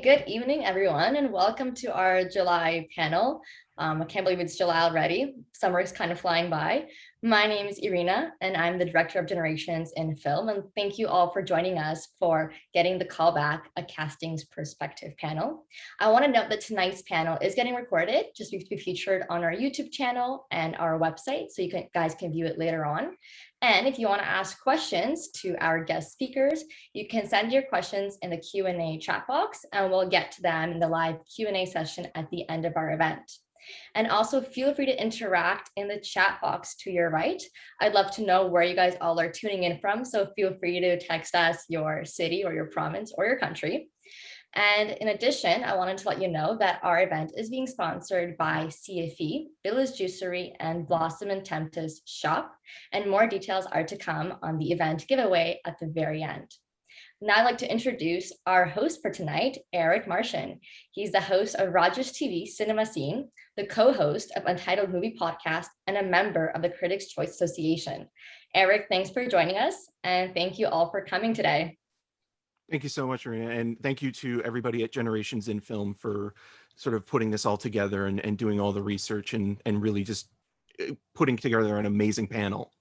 Good evening, everyone, and welcome to our July panel. I can't believe it's July already. Summer is kind of flying by. My name is Irina, and I'm the Director of Generations in Film. And thank you all for joining us for getting the Callback, a Casting's Perspective panel. I want to note that tonight's panel is getting recorded, just to be featured on our YouTube channel and our website, so guys can view it later on. And if you want to ask questions to our guest speakers, you can send your questions in the Q&A chat box, and we'll get to them in the live Q&A session at the end of our event. And also feel free to interact in the chat box to your right. I'd love to know where you guys all are tuning in from, so feel free to text us your city or your province or your country. And in addition, I wanted to let you know that our event is being sponsored by CFE, Village Juicery, and Blossom and Tempest Shop. And more details are to come on the event giveaway at the very end. Now I'd like to introduce our host for tonight, Eric Marchen. He's the host of Rogers TV Cinema Scene, the co-host of Untitled Movie Podcast, and a member of the Critics' Choice Association. Eric, thanks for joining us, and thank you all for coming today. Thank you so much, Marina, and thank you to everybody at Generations in Film for sort of putting this all together and doing all the research and really just putting together an amazing panel.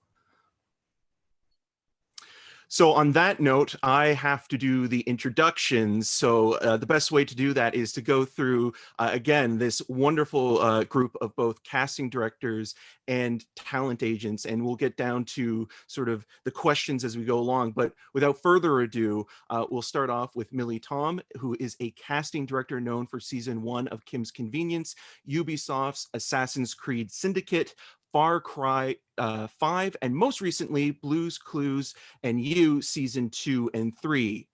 So on that note, I have to do the introductions. So the best way to do that is to go through, again, this wonderful group of both casting directors and talent agents, and we'll get down to sort of the questions as we go along. But without further ado, we'll start off with Millie Tom, who is a casting director known for season 1 of Kim's Convenience, Ubisoft's Assassin's Creed Syndicate, Far Cry 5, and most recently, Blue's Clues and You season 2 and 3.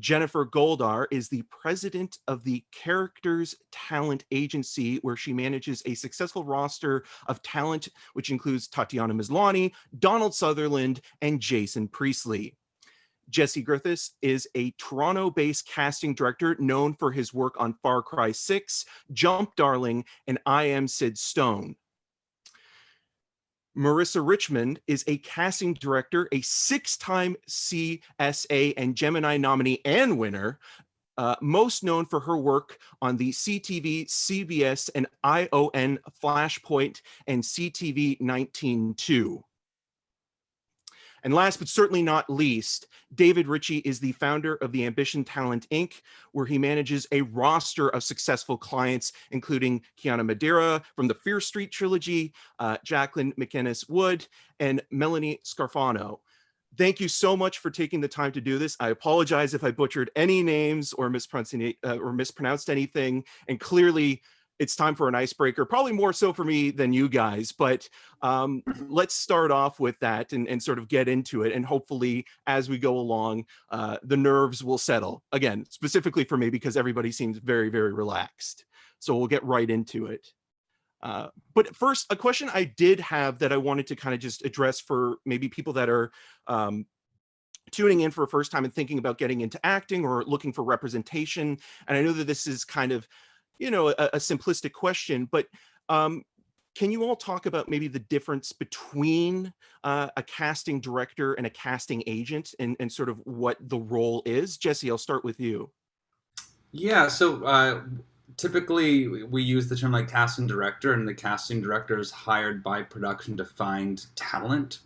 Jennifer Goldhar is the president of the Characters Talent Agency, where she manages a successful roster of talent, which includes Tatiana Maslany, Donald Sutherland, and Jason Priestley. Jesse Griffiths is a Toronto-based casting director known for his work on Far Cry 6, Jump Darling, and I Am Sid Stone. Marissa Richmond is a casting director, a 6-time CSA and Gemini nominee and winner, most known for her work on the CTV, CBS, and ION Flashpoint and CTV 19.2. And last but certainly not least, David Ritchie is the founder of the Ambition Talent Inc., where he manages a roster of successful clients, including Kiana Madeira from the Fear Street trilogy, Jacqueline McInnes Wood, and Melanie Scarfano. Thank you so much for taking the time to do this. I apologize if I butchered any names or mispronounced anything, and clearly it's time for an icebreaker, probably more so for me than you guys, but let's start off with that and sort of get into it. And hopefully as we go along, the nerves will settle. Again, specifically for me, because everybody seems very, very relaxed. So we'll get right into it. But first, a question I did have that I wanted to kind of just address for maybe people that are tuning in for a first time and thinking about getting into acting or looking for representation. And I know that this is kind of, you know, a simplistic question, but can you all talk about maybe the difference between a casting director and a casting agent and sort of what the role is? Jesse, I'll start with you. Yeah, so typically we use the term like casting director, and the casting director is hired by production to find talent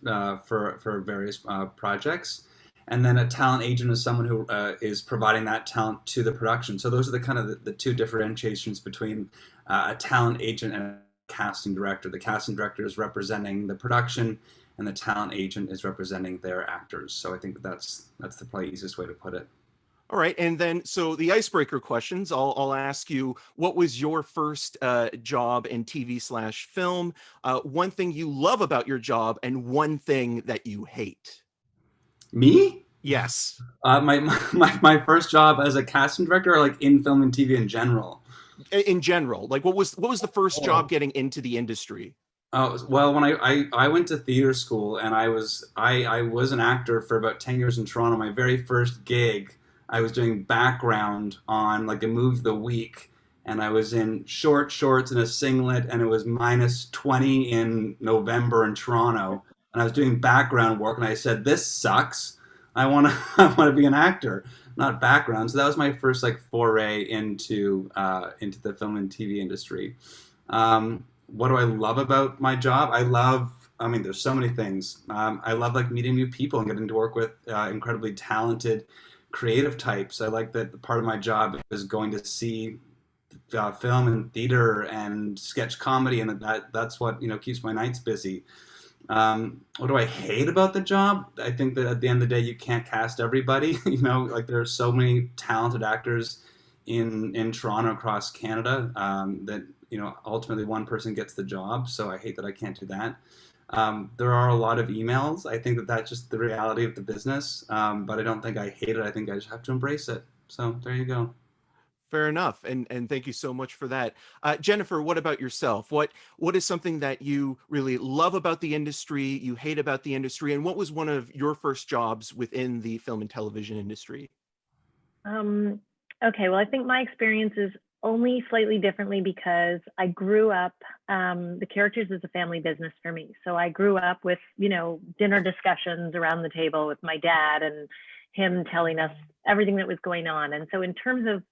for various projects. And then a talent agent is someone who is providing that talent to the production. So those are the kind of the two differentiations between a talent agent and a casting director. The casting director is representing the production, and the talent agent is representing their actors. So I think that's the probably easiest way to put it. All right, and then so the icebreaker questions. I'll ask you, what was your first job in TV/film? One thing you love about your job, and one thing that you hate. Me? Yes. My first job as a casting director, or like in film and TV in general? In general, like what was the first job getting into the industry? Well, when I went to theater school, and I was an actor for about 10 years in Toronto. My very first gig, I was doing background on like a movie of the week, and I was in short shorts and a singlet, and it was -20 in November in Toronto. And I was doing background work, and I said, "This sucks. I want to I want to be an actor, not background. So that was my first like foray into the film and TV industry. What do I love about my job? I mean, there's so many things. I love like meeting new people and getting to work with incredibly talented, creative types. I like that part of my job is going to see film and theater and sketch comedy, and that's what keeps my nights busy. What do I hate about the job? I think that at the end of the day, you can't cast everybody. Like there are so many talented actors in Toronto, across Canada, that ultimately one person gets the job. So I hate that I can't do that. There are a lot of emails. I think that that's just the reality of the business. But I don't think I hate it. I think I just have to embrace it. So there you go. Fair enough, and thank you so much for that. Jennifer, what about yourself? What is something that you really love about the industry, you hate about the industry, and what was one of your first jobs within the film and television industry? Okay, well, I think my experience is only slightly differently because I grew up, the characters is a family business for me. So I grew up with, dinner discussions around the table with my dad and him telling us everything that was going on. And so in terms of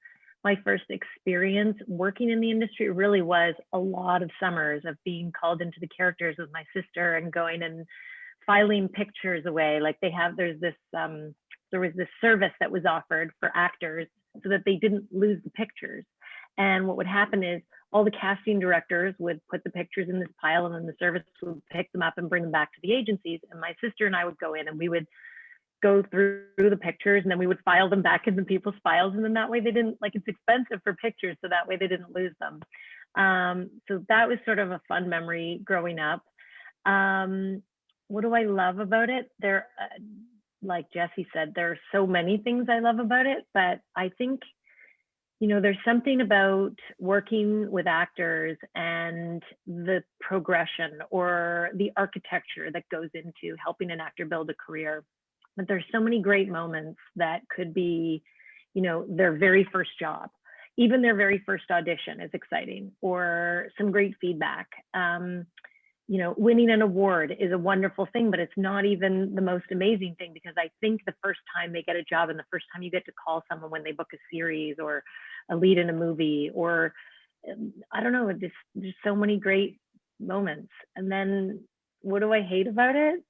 my first experience working in the industry, it really was a lot of summers of being called into the characters with my sister and going and filing pictures away. Like there was this service that was offered for actors so that they didn't lose the pictures. And what would happen is all the casting directors would put the pictures in this pile, and then the service would pick them up and bring them back to the agencies. And my sister and I would go in and we would go through the pictures, and then we would file them back in the people's files. And then that way they didn't, like, it's expensive for pictures, so that way they didn't lose them. So that was sort of a fun memory growing up. What do I love about it? Like Jesse said, there are so many things I love about it, but I think, there's something about working with actors and the progression or the architecture that goes into helping an actor build a career. But there's so many great moments that could be, their very first job, even their very first audition is exciting, or some great feedback. Winning an award is a wonderful thing, but it's not even the most amazing thing, because I think the first time they get a job and the first time you get to call someone when they book a series or a lead in a movie, or I don't know, just so many great moments. And then what do I hate about it?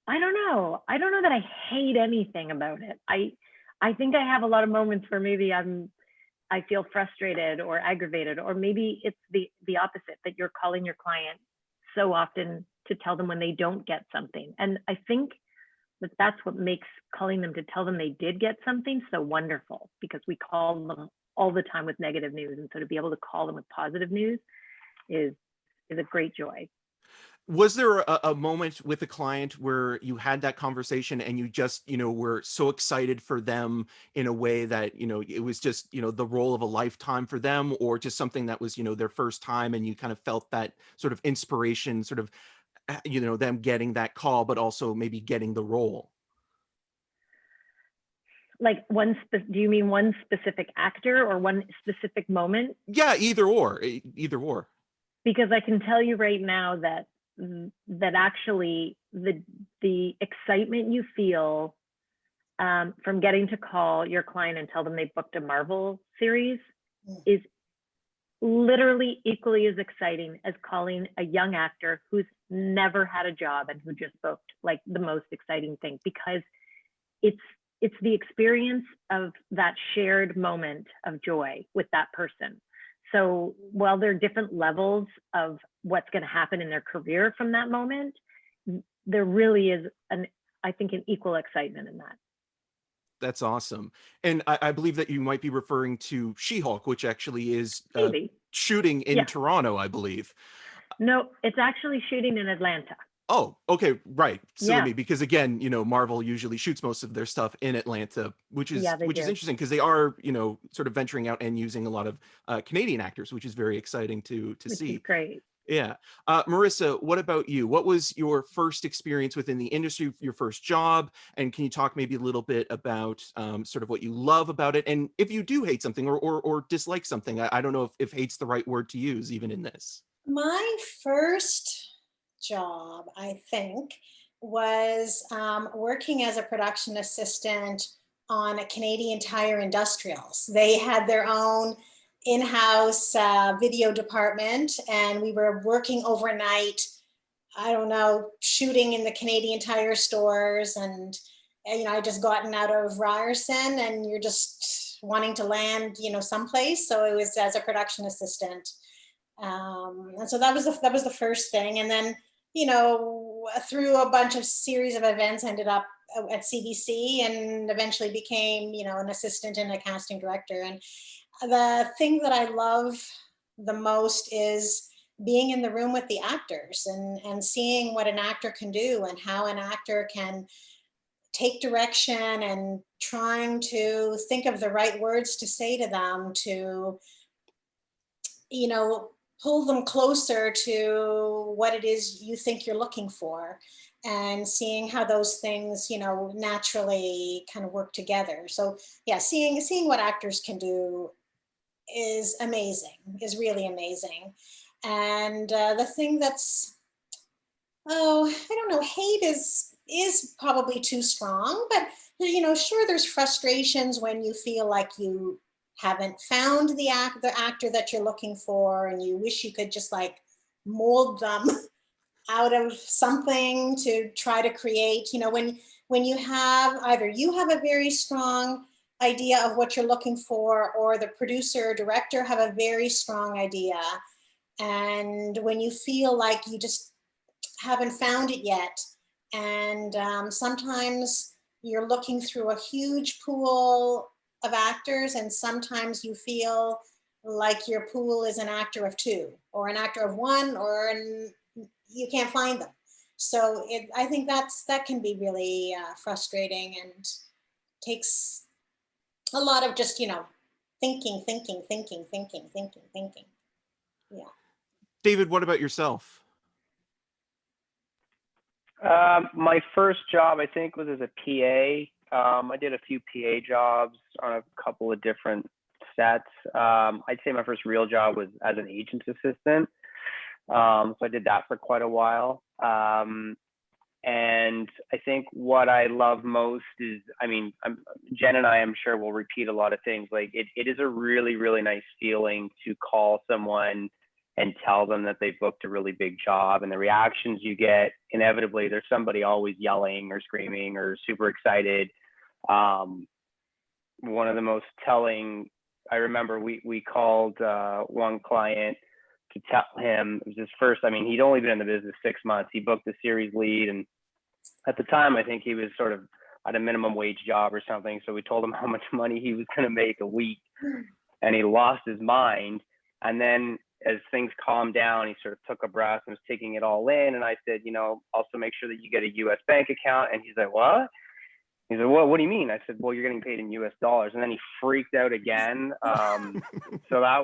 I don't know. I don't know that I hate anything about it. I think I have a lot of moments where maybe I feel frustrated or aggravated, or maybe it's the opposite, that you're calling your client so often to tell them when they don't get something. And I think that's what makes calling them to tell them they did get something so wonderful, because we call them all the time with negative news. And so to be able to call them with positive news is a great joy. Was there a moment with a client where you had that conversation and you just, were so excited for them in a way that, it was just, the role of a lifetime for them, or just something that was, their first time, and you kind of felt that sort of inspiration, sort of, them getting that call, but also maybe getting the role? Like do you mean one specific actor or one specific moment? Yeah, either or. Because I can tell you right now that actually the excitement you feel from getting to call your client and tell them they booked a Marvel series is literally equally as exciting as calling a young actor who's never had a job and who just booked, like, the most exciting thing, because it's the experience of that shared moment of joy with that person. So while there are different levels of what's going to happen in their career from that moment, there really is I think an equal excitement in that. That's awesome. And I believe that you might be referring to She-Hulk, which actually is shooting in Toronto, I believe. No, it's actually shooting in Atlanta. Oh, okay, right. Silly me, because again, Marvel usually shoots most of their stuff in Atlanta, which is interesting, because they are, sort of venturing out and using a lot of Canadian actors, which is very exciting to see. Great. Yeah. Marissa, what about you? What was your first experience within the industry, your first job? And can you talk maybe a little bit about sort of what you love about it? And if you do hate something or dislike something, I don't know if hate's the right word to use even in this. My first job, I think, was working as a production assistant on a Canadian Tire Industrials. They had their own in-house video department, and we were working overnight, I don't know, shooting in the Canadian Tire stores. And I just gotten out of Ryerson, and you're just wanting to land, someplace. So it was as a production assistant. And so that was the first thing. And then, through a bunch of series of events, ended up at CBC and eventually became, an assistant and a casting director. And the thing that I love the most is being in the room with the actors and seeing what an actor can do and how an actor can take direction and trying to think of the right words to say to them to, pull them closer to what it is you think you're looking for, and seeing how those things, naturally kind of work together. So yeah, seeing what actors can do is amazing, is really amazing. And the thing that's, I don't know, hate is probably too strong, but sure, there's frustrations when you feel like you haven't found the actor that you're looking for, and you wish you could just like mold them out of something to try to create, when you have either you have a very strong idea of what you're looking for, or the producer or director have a very strong idea, and when you feel like you just haven't found it yet, and sometimes you're looking through a huge pool of actors, and sometimes you feel like your pool is an actor of two or an actor of one, or you can't find them. So I think that can be really frustrating, and takes a lot of just, thinking. Yeah. David, what about yourself? My first job, I think, was as a PA. I did a few PA jobs on a couple of different sets. I'd say my first real job was as an agent's assistant. So I did that for quite a while. And I think what I love most is, Jen and I, I'm sure, will repeat a lot of things. Like it is a really, really nice feeling to call someone and tell them that they've booked a really big job, and the reactions you get, inevitably, there's somebody always yelling or screaming or super excited. One of the most telling, I remember we called one client to tell him, it was his first, he'd only been in the business 6 months. He booked the series lead, and at the time, I think he was sort of at a minimum wage job or something. So we told him how much money he was going to make a week, and he lost his mind. And then as things calmed down, he sort of took a breath and was taking it all in. And I said, also make sure that you get a US bank account. And he's like, what? He said, well, what do you mean? I said, well, you're getting paid in US dollars. And then he freaked out again. So I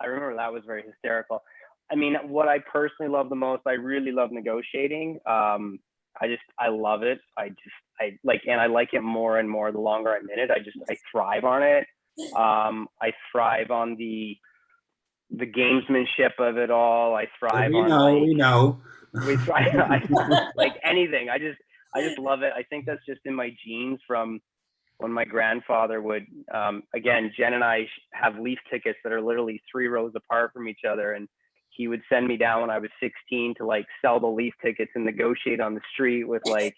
remember that was very hysterical. What I personally love the most, I really love negotiating. I love it. I like it more and more the longer I'm in it. I thrive on it. I thrive on the gamesmanship of it all. I thrive we know. We thrive like anything. I just love it. I think that's just in my genes from when my grandfather would, again, Jen and I have Leaf tickets that are literally 3 rows apart from each other. And he would send me down when I was 16 to like sell the Leaf tickets and negotiate on the street with like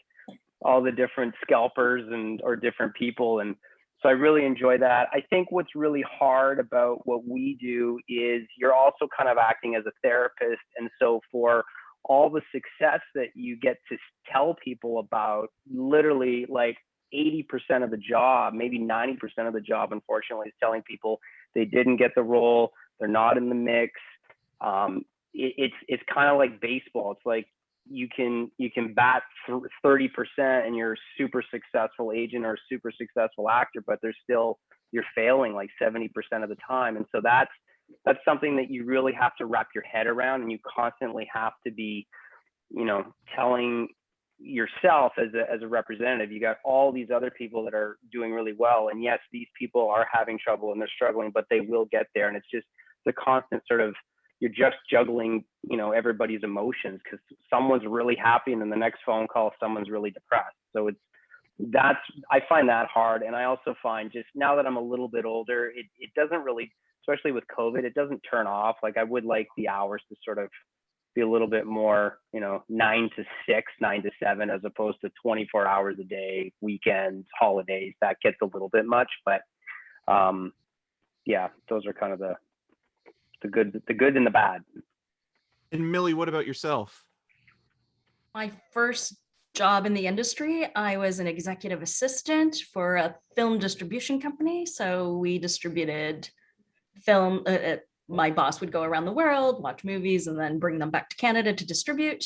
all the different scalpers or different people. And so I really enjoy that. I think what's really hard about what we do is you're also kind of acting as a therapist. And so for all the success that you get to tell people about, literally like 80% of the job, maybe 90% of the job, unfortunately, is telling people they didn't get the role, they're not in the mix. It's kind of like baseball. It's like you can bat 30% and you're a super successful agent or a super successful actor, but you're failing like 70% of the time. And so that's something that you really have to wrap your head around, and you constantly have to be, telling yourself as a representative, you got all these other people that are doing really well. And yes, these people are having trouble and they're struggling, but they will get there. And it's just the constant sort of you're just juggling, you know, everybody's emotions, because someone's really happy and then the next phone call, someone's really depressed. So I find that hard. And I also find, just now that I'm a little bit older, it doesn't really, especially with COVID, it doesn't turn off. Like, I would like the hours to sort of be a little bit more, you know, 9 to 6, 9 to 7, as opposed to 24 hours a day, weekends, holidays. That gets a little bit much, but yeah, those are kind of the good and the bad. And Millie, what about yourself? My first job in the industry, I was an executive assistant for a film distribution company. So we distributed film. My boss would go around the world, watch movies, and then bring them back to Canada to distribute.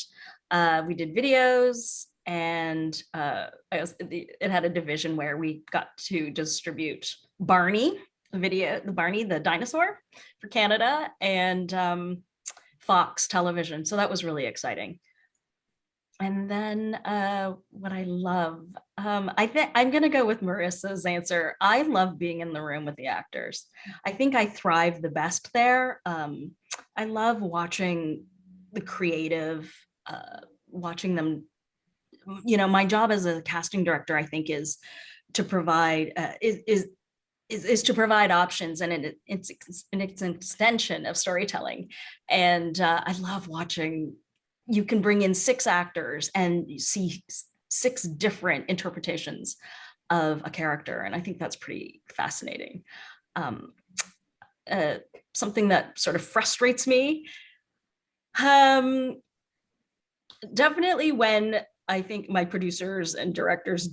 We did videos, and it had a division where we got to distribute Barney, the dinosaur, for Canada, and Fox Television. So that was really exciting. And then what I love, I think I'm going to go with Marissa's answer. I love being in the room with the actors. I think I thrive the best there. I love watching the creative, watching them. You know, my job as a casting director, I think, is to provide is to provide options, and it's an extension of storytelling. And I love watching. You can bring in 6 actors and you see 6 different interpretations of a character. And I think that's pretty fascinating. Something that sort of frustrates me, definitely when I think my producers and directors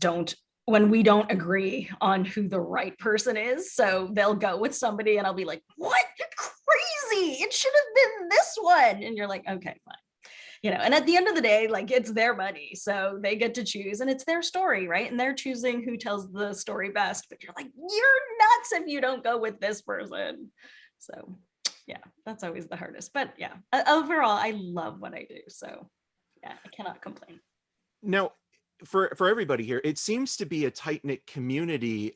when we don't agree on who the right person is. So they'll go with somebody and I'll be like, what? You're crazy. It should have been this one. And you're like, okay, fine. You know, and at the end of the day, like, it's their money, so they get to choose, and it's their story, right? And they're choosing who tells the story best. But you're like, you're nuts if you don't go with this person. So yeah, that's always the hardest. But yeah, overall, I love what I do. So yeah, I cannot complain. Now, for everybody here, it seems to be a tight-knit community.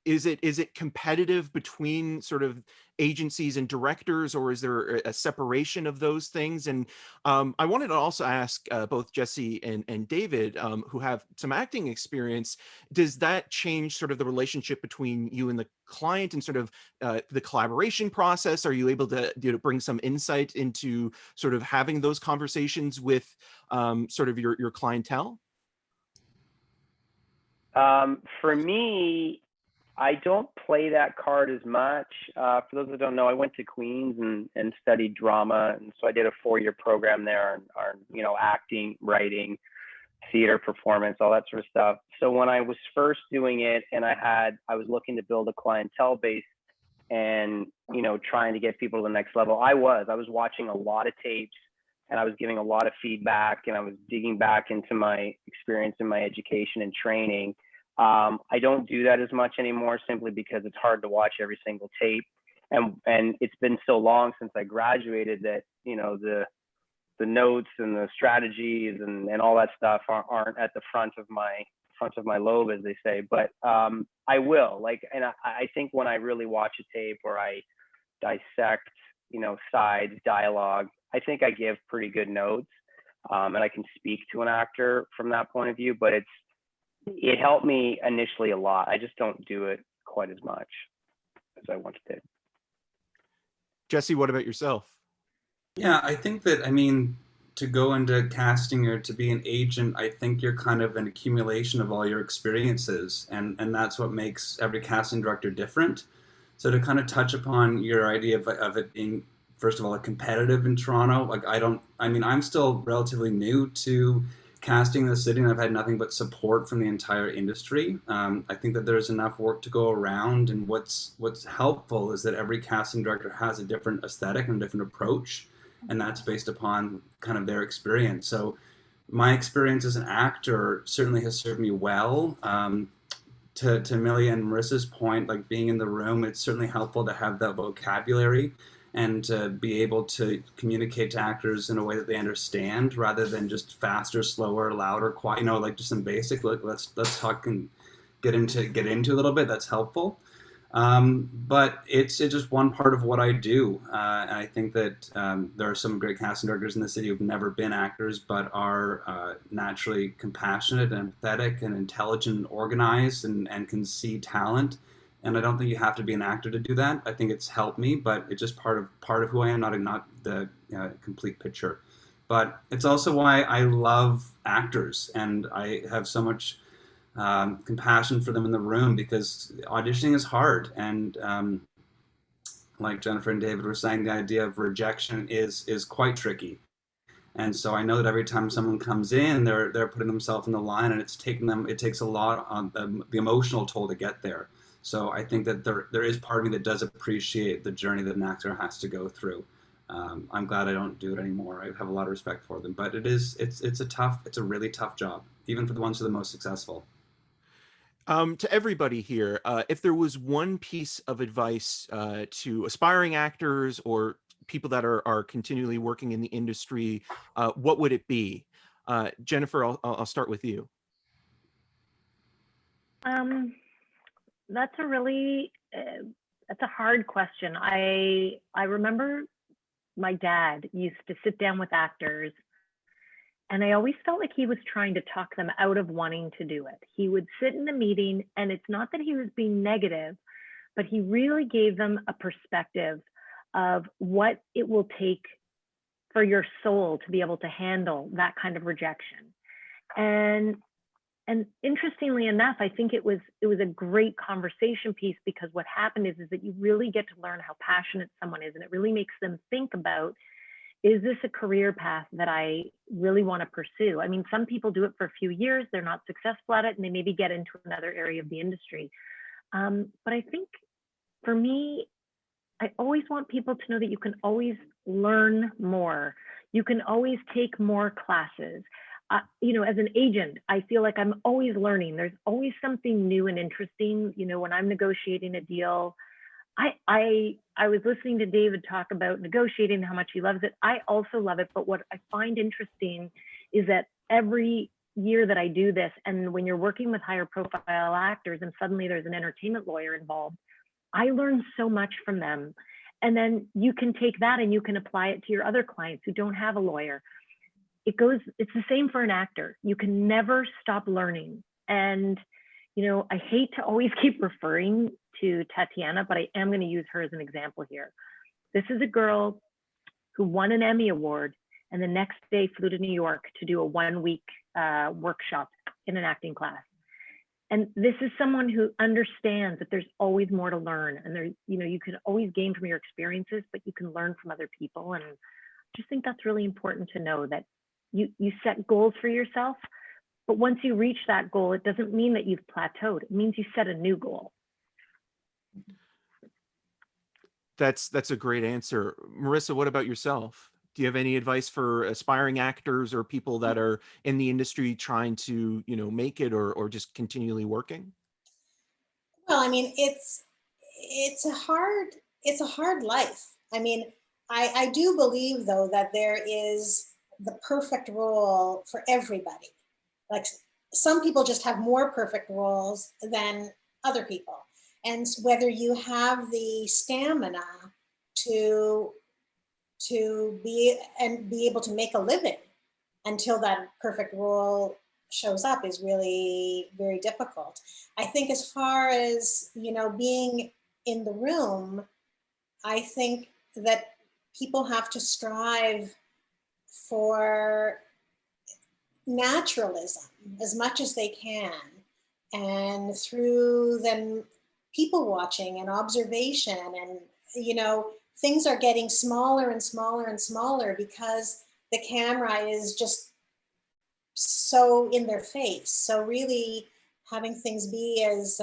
Is it competitive between sort of agencies and directors, or is there a separation of those things? And I wanted to also ask both Jesse and David, who have some acting experience, does that change sort of the relationship between you and the client and sort of the collaboration process? Are you able to bring some insight into sort of having those conversations with sort of your clientele? For me, I don't play that card as much. For those that don't know, I went to Queens and studied drama, and so I did a 4-year program there on you know, acting, writing, theater, performance, all that sort of stuff. So when I was first doing it, and I was looking to build a clientele base, and you know, trying to get people to the next level, I was watching a lot of tapes, and I was giving a lot of feedback, and I was digging back into my experience and my education and training. I don't do that as much anymore, simply because it's hard to watch every single tape, and it's been so long since I graduated that, you know, the notes and the strategies and all that stuff aren't at the front of my lobe, as they say. But I will, like, and I think when I really watch a tape or I dissect, you know, sides, dialogue, I think I give pretty good notes, and I can speak to an actor from that point of view. But it helped me initially a lot. I just don't do it quite as much as I once did. Jesse, what about yourself? Yeah, I think that, I mean, to go into casting or to be an agent, I think you're kind of an accumulation of all your experiences, and that's what makes every casting director different. So to kind of touch upon your idea of it being, first of all, a competitive in Toronto, like I'm still relatively new to casting in the city, and I've had nothing but support from the entire industry. I think that there's enough work to go around, and what's helpful is that every casting director has a different aesthetic and a different approach, and that's based upon kind of their experience. So my experience as an actor certainly has served me well. To Millie and Marissa's point, like being in the room, it's certainly helpful to have that vocabulary and to be able to communicate to actors in a way that they understand, rather than just faster, slower, louder, quiet, you know, like just some basic, let's talk and get into a little bit. That's helpful. But it's just one part of what I do. And I think that there are some great casting directors in the city who've never been actors, but are naturally compassionate and empathetic and intelligent and organized and can see talent. And I don't think you have to be an actor to do that. I think it's helped me, but it's just part of who I am, not the complete picture. But it's also why I love actors, and I have so much compassion for them in the room, because auditioning is hard. And like Jennifer and David were saying, the idea of rejection is quite tricky. And so I know that every time someone comes in, they're putting themselves in the line, and it takes a lot on the emotional toll to get there. So I think that there is part of me that does appreciate the journey that an actor has to go through. I'm glad I don't do it anymore. I have a lot of respect for them, but it's a really tough job, even for the ones who are the most successful. To everybody here, if there was one piece of advice to aspiring actors or people that are continually working in the industry, what would it be? Jennifer, I'll start with you. That's a hard question. I remember my dad used to sit down with actors, and I always felt like he was trying to talk them out of wanting to do it. He would sit in the meeting, and it's not that he was being negative, but he really gave them a perspective of what it will take for your soul to be able to handle that kind of rejection. And interestingly enough, I think it was a great conversation piece, because what happened is that you really get to learn how passionate someone is, and it really makes them think about, is this a career path that I really want to pursue? I mean, some people do it for a few years, they're not successful at it, and they maybe get into another area of the industry. But I think for me, I always want people to know that you can always learn more. You can always take more classes. As an agent, I feel like I'm always learning. There's always something new and interesting. When I'm negotiating a deal, I was listening to David talk about negotiating, how much he loves it. I also love it. But what I find interesting is that every year that I do this, and when you're working with higher profile actors and suddenly there's an entertainment lawyer involved, I learn so much from them. And then you can take that and you can apply it to your other clients who don't have a lawyer. It's the same for an actor. You can never stop learning. And, I hate to always keep referring to Tatiana, but I am going to use her as an example here. This is a girl who won an Emmy Award and the next day flew to New York to do a 1-week workshop in an acting class. And this is someone who understands that there's always more to learn, and you can always gain from your experiences, but you can learn from other people. And I just think that's really important to know, that you set goals for yourself, but once you reach that goal, it doesn't mean that you've plateaued. It means you set a new goal. That's a great answer. Marissa, what about yourself? Do you have any advice for aspiring actors or people that are in the industry trying to, make it or just continually working? Well, I mean, it's a hard life. I mean, I do believe, though, that there is the perfect role for everybody. Like, some people just have more perfect roles than other people. And whether you have the stamina to be able to make a living until that perfect role shows up is really very difficult. I think as far as, being in the room, I think that people have to strive for naturalism as much as they can. And through them people watching and observation, and, things are getting smaller and smaller and smaller because the camera is just so in their face. So really having things be as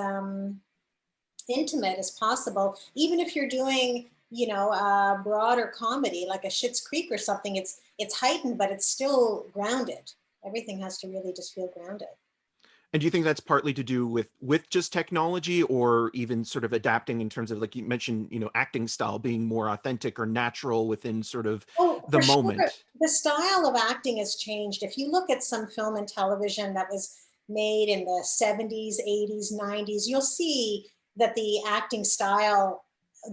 intimate as possible, even if you're doing, a broader comedy like a Schitt's Creek or something, it's heightened, but it's still grounded. Everything has to really just feel grounded. And do you think that's partly to do with just technology, or even sort of adapting in terms of, like you mentioned, acting style being more authentic or natural within sort of the moment? Sure. The style of acting has changed. If you look at some film and television that was made in the 70s, 80s, 90s, you'll see that the acting style,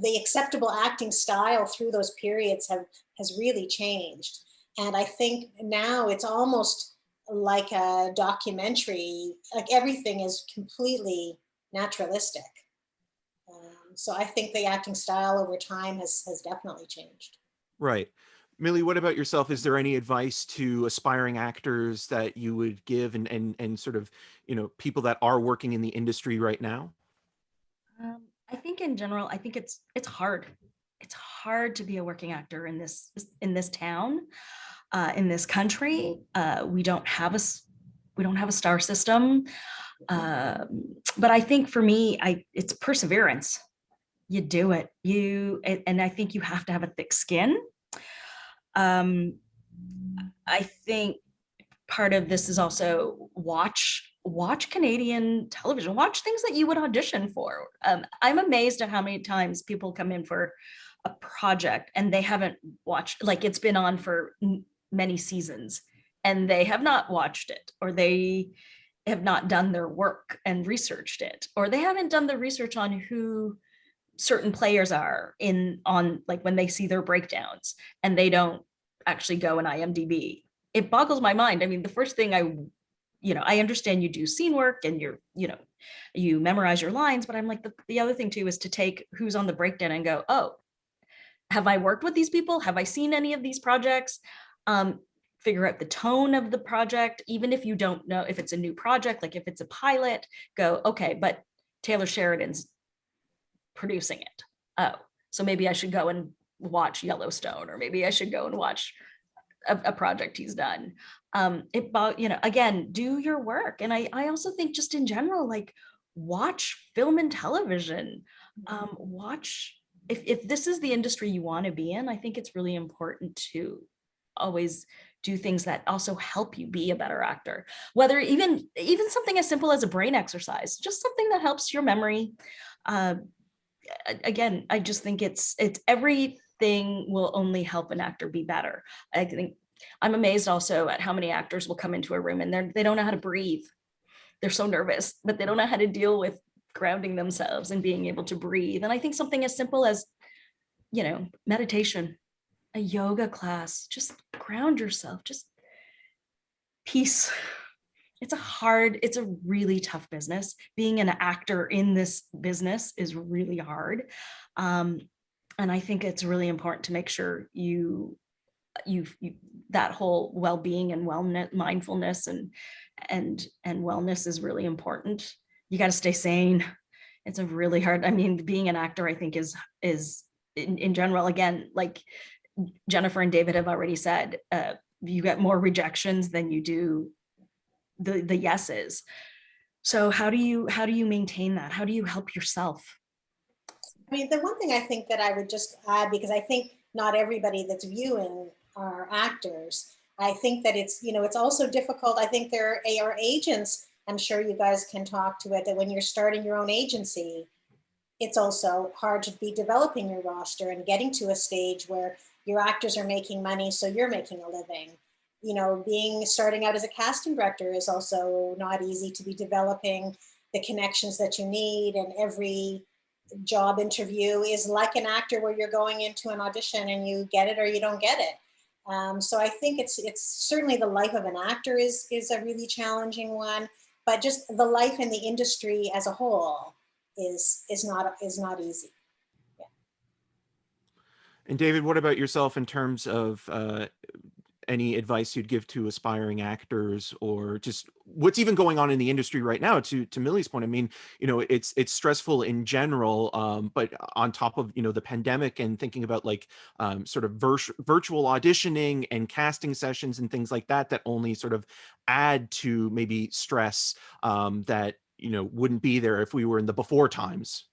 the acceptable acting style through those periods has really changed. And I think now it's almost like a documentary, like everything is completely naturalistic. So I think the acting style over time has definitely changed. Right. Millie, what about yourself? Is there any advice to aspiring actors that you would give, and sort of, people that are working in the industry right now? I think in general, I think it's hard. It's hard to be a working actor in this town, in this country. We don't have a star system. But I think for me, it's perseverance. You do it. And I think you have to have a thick skin. I think part of this is also watch Canadian television, watch things that you would audition for. I'm amazed at how many times people come in for a project and they haven't watched, like it's been on for many seasons and they have not watched it, or they have not done their work and researched it, or they haven't done the research on who certain players are on like when they see their breakdowns and they don't actually go in IMDb. It boggles my mind. I mean, the first thing I understand you do scene work and you memorize your lines, but I'm like, the other thing too is to take who's on the breakdown and go, oh, have I worked with these people? Have I seen any of these projects? Figure out the tone of the project, even if you don't know if it's a new project, like if it's a pilot, go, okay, but Taylor Sheridan's producing it. Oh, so maybe I should go and watch Yellowstone, or maybe I should go and watch a project he's done. Again, do your work. And I also think just in general, like watch film and television. Watch, if this is the industry you want to be in, I think it's really important to always do things that also help you be a better actor, whether even something as simple as a brain exercise, just something that helps your memory. Again, I just think it's everything will only help an actor be better. I think I'm amazed also at how many actors will come into a room and they don't know how to breathe. They're so nervous, but they don't know how to deal with grounding themselves and being able to breathe. And I think something as simple as, meditation, a yoga class, just ground yourself, just peace. It's a really tough business. Being an actor in this business is really hard. And I think it's really important to make sure you that whole well-being and wellness, mindfulness and wellness is really important. You got to stay sane. It's a really hard, being an actor, I think is in general, again, like Jennifer and David have already said, you get more rejections than you do the yeses. So how do you maintain that? How do you help yourself? The one thing I think that I would just add, because I think not everybody that's viewing are actors. I think that it's also difficult. I think there are agents, I'm sure you guys can talk to it, that when you're starting your own agency, it's also hard to be developing your roster and getting to a stage where your actors are making money, so you're making a living. Starting out as a casting director is also not easy, to be developing the connections that you need, and every job interview is like an actor where you're going into an audition and you get it or you don't get it. So I think it's certainly the life of an actor is a really challenging one, but just the life in the industry as a whole is not easy. Yeah. And David, what about yourself in terms of any advice you'd give to aspiring actors, or just what's even going on in the industry right now? To Millie's point, it's stressful in general, but on top of the pandemic and thinking about like sort of virtual auditioning and casting sessions and things like that only sort of add to maybe stress that wouldn't be there if we were in the before times.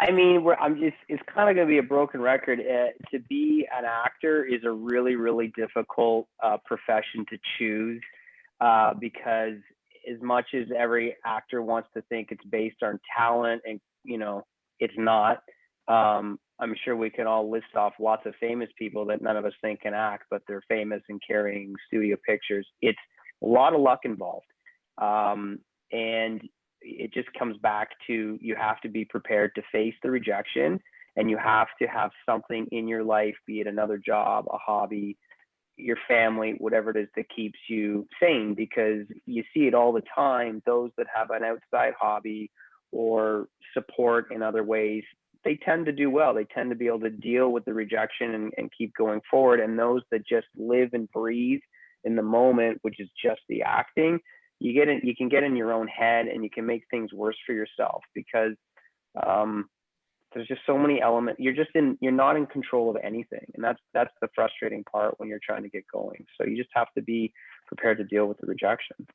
It's kind of going to be a broken record. To be an actor is a really, really difficult profession to choose because as much as every actor wants to think it's based on talent, and it's not. I'm sure we can all list off lots of famous people that none of us think can act, but they're famous and carrying studio pictures. It's a lot of luck involved. And it just comes back to, you have to be prepared to face the rejection, and you have to have something in your life, be it another job, a hobby, your family, whatever it is that keeps you sane, because you see it all the time. Those that have an outside hobby or support in other ways, they tend to do well. They tend to be able to deal with the rejection and keep going forward. And those that just live and breathe in the moment, which is just the acting, you can get in your own head, and you can make things worse for yourself, because there's just so many elements. You're not in control of anything. And that's the frustrating part when you're trying to get going. So you just have to be prepared to deal with the rejection.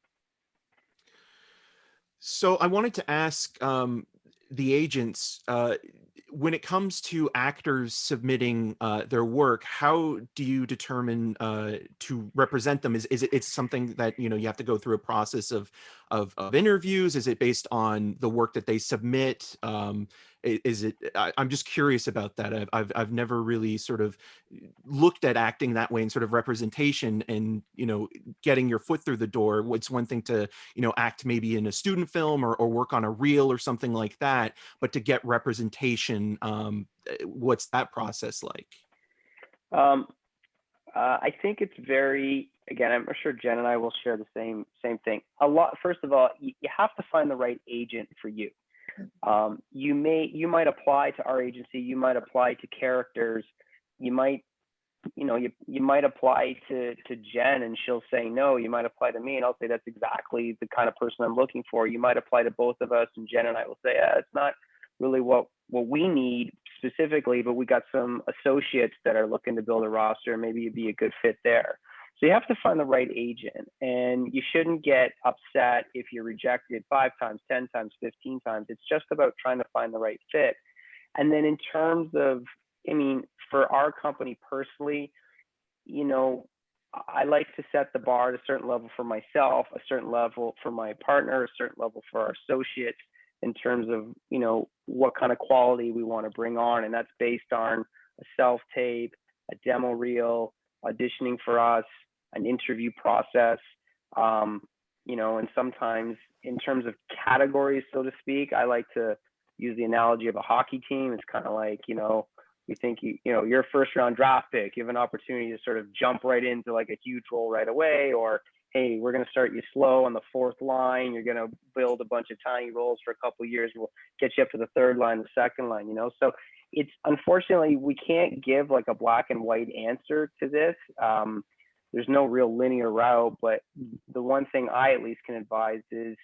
So I wanted to ask the agents, when it comes to actors submitting their work, how do you determine to represent them? Is it something that you have to go through a process of interviews? Is it based on the work that they submit? I'm just curious about that. I've never really sort of looked at acting that way, and sort of representation, and getting your foot through the door. It's one thing to act maybe in a student film or work on a reel or something like that, but to get representation, what's that process like? I think it's very, again, I'm sure Jen and I will share the same thing. First of all, you have to find the right agent for you. You might apply to our agency, you might apply to characters, you might apply to Jen and she'll say no. You might apply to me and I'll say that's exactly the kind of person I'm looking for. You might apply to both of us and Jen and I will say, it's not really what we need specifically, but we got some associates that are looking to build a roster. Maybe you'd be a good fit there. So you have to find the right agent, and you shouldn't get upset if you're rejected 5 times, 10 times, 15 times. It's just about trying to find the right fit. And then in terms of, for our company personally, I like to set the bar at a certain level for myself, a certain level for my partner, a certain level for our associates, in terms of, what kind of quality we want to bring on. And that's based on a self-tape, a demo reel, auditioning for us, an interview process, and sometimes in terms of categories, so to speak, I like to use the analogy of a hockey team. It's kind of like, we think you're a first round draft pick, you have an opportunity to sort of jump right into like a huge role right away, or hey, we're going to start you slow on the 4th line, you're going to build a bunch of tiny roles for a couple of years, we'll get you up to the 3rd line, the 2nd line, so it's, unfortunately, we can't give like a black and white answer to this. There's no real linear route, but the one thing I at least can advise is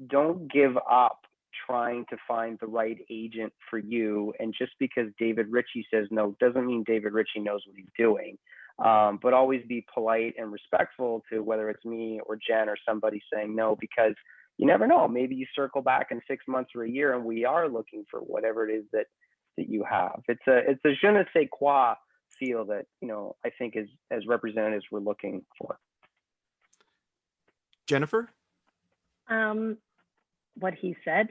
don't give up trying to find the right agent for you. And just because David Ritchie says no doesn't mean David Ritchie knows what he's doing. But always be polite and respectful to whether it's me or Jen or somebody saying no, because you never know. Maybe you circle back in 6 months or a year and we are looking for whatever it is that you have. It's a je ne sais quoi feel that, I think as representatives we're looking for. Jennifer? What he said.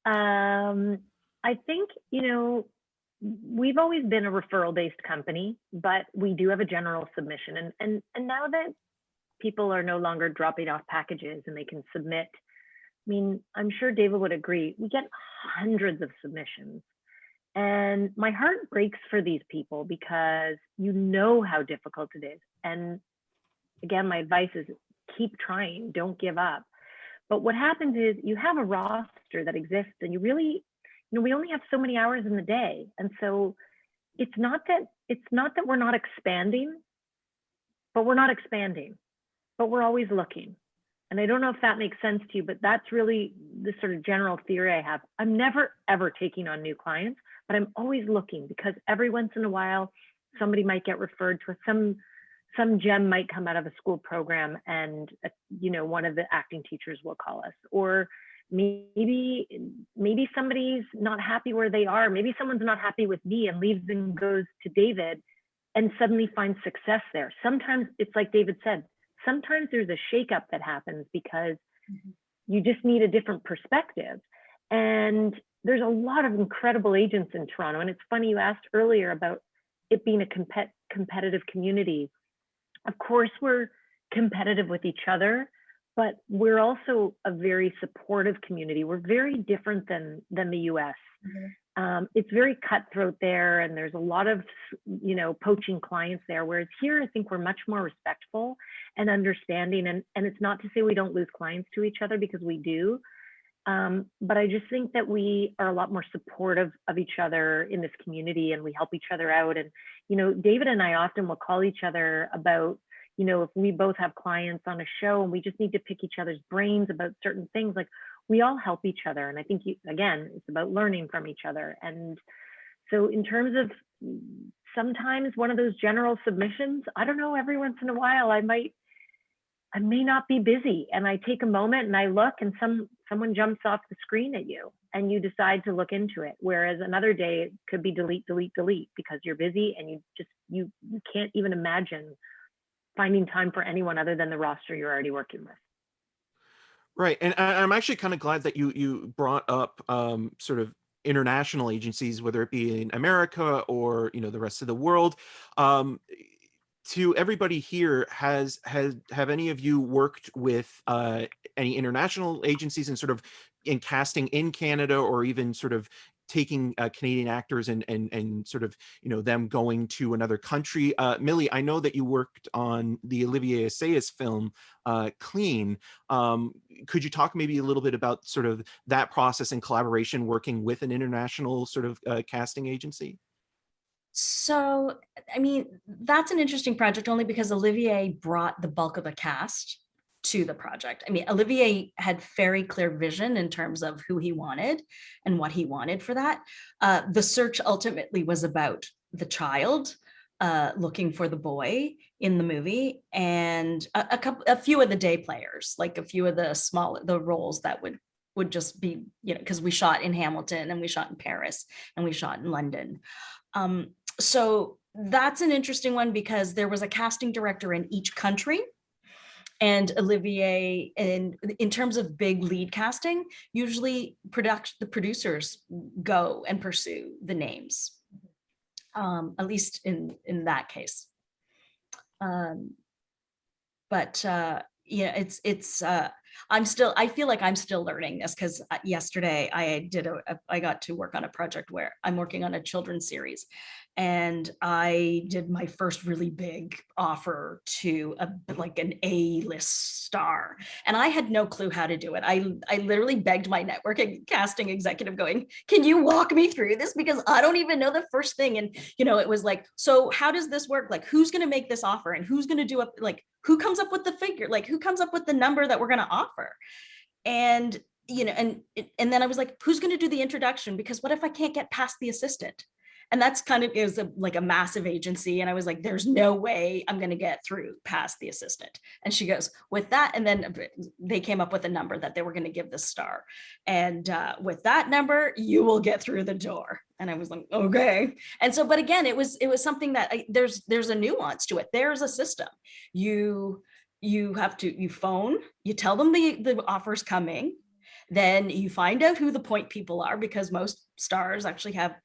I think, we've always been a referral-based company, but we do have a general submission. And now that people are no longer dropping off packages and they can submit, I'm sure David would agree, we get hundreds of submissions. And my heart breaks for these people because you know how difficult it is. And again, my advice is keep trying, don't give up. But what happens is you have a roster that exists and you really, we only have so many hours in the day. And so it's not that we're not expanding, but we're not expanding, but we're always looking. And I don't know if that makes sense to you, but that's really the sort of general theory I have. I'm never, ever taking on new clients, but I'm always looking, because every once in a while, somebody might get referred to some gem might come out of a school program and, one of the acting teachers will call us, or maybe somebody's not happy where they are. Maybe someone's not happy with me and leaves and goes to David and suddenly finds success there. Sometimes it's like David said, sometimes there's a shakeup that happens because you just need a different perspective. And there's a lot of incredible agents in Toronto. And it's funny, you asked earlier about it being a competitive community. Of course, we're competitive with each other, but we're also a very supportive community. We're very different than the US. It's very cutthroat there, and there's a lot of, you know, poaching clients there, whereas here I think we're much more respectful and understanding, and it's not to say we don't lose clients to each other, because we do, but I just think that we are a lot more supportive of each other in this community, and we help each other out. And, you know, David and I often will call each other about, you know, if we both have clients on a show and we just need to pick each other's brains about certain things, like, we all help each other. And I think, again, it's about learning from each other. And so in terms of sometimes one of those general submissions, I don't know, every once in a while, I may not be busy, and I take a moment and I look, and someone jumps off the screen at you and you decide to look into it. Whereas another day it could be delete, delete, delete, because you're busy and you can't even imagine finding time for anyone other than the roster you're already working with. Right, and I'm actually kind of glad that you brought up sort of international agencies, whether it be in America or, you know, the rest of the world. To everybody here, have any of you worked with any international agencies and sort of in casting in Canada, or even sort of taking Canadian actors and sort of, you know, them going to another country? Millie, I know that you worked on the Olivier Assayas film, Clean. Could you talk maybe a little bit about sort of that process and collaboration working with an international sort of casting agency? So, I mean, that's an interesting project only because Olivier brought the bulk of the cast to the project. I mean, Olivier had very clear vision in terms of who he wanted and what he wanted for that. The search ultimately was about the child looking for the boy in the movie, and a few of the day players, like a few of the roles that would just be, you know, because we shot in Hamilton and we shot in Paris and we shot in London. So that's an interesting one because there was a casting director in each country. And Olivier, in terms of big lead casting, usually the producers go and pursue the names, at least in that case. But yeah, I feel like I'm still learning this, because yesterday I got to work on a project where I'm working on a children's series, and I did my first really big offer to like an A-list star, and I had no clue how to do it. I literally begged my network and casting executive going, can you walk me through this? Because I don't even know the first thing. And, you know, it was like, so how does this work? Like, who's going to make this offer, and who's going to do it? Like, who comes up with the figure? Like, who comes up with the number that we're going to offer? And, you know, and then I was like, who's going to do the introduction? Because what if I can't get past the assistant? And that's kind of, it was like a massive agency. And I was like, there's no way I'm going to get through past the assistant. And she goes, with that. And then they came up with a number that they were going to give the star. And with that number, you will get through the door. And I was like, okay. And so, but again, it was something that there's a nuance to it. There's a system. You phone, you tell them the offer's coming. Then you find out who the point people are, because most stars actually have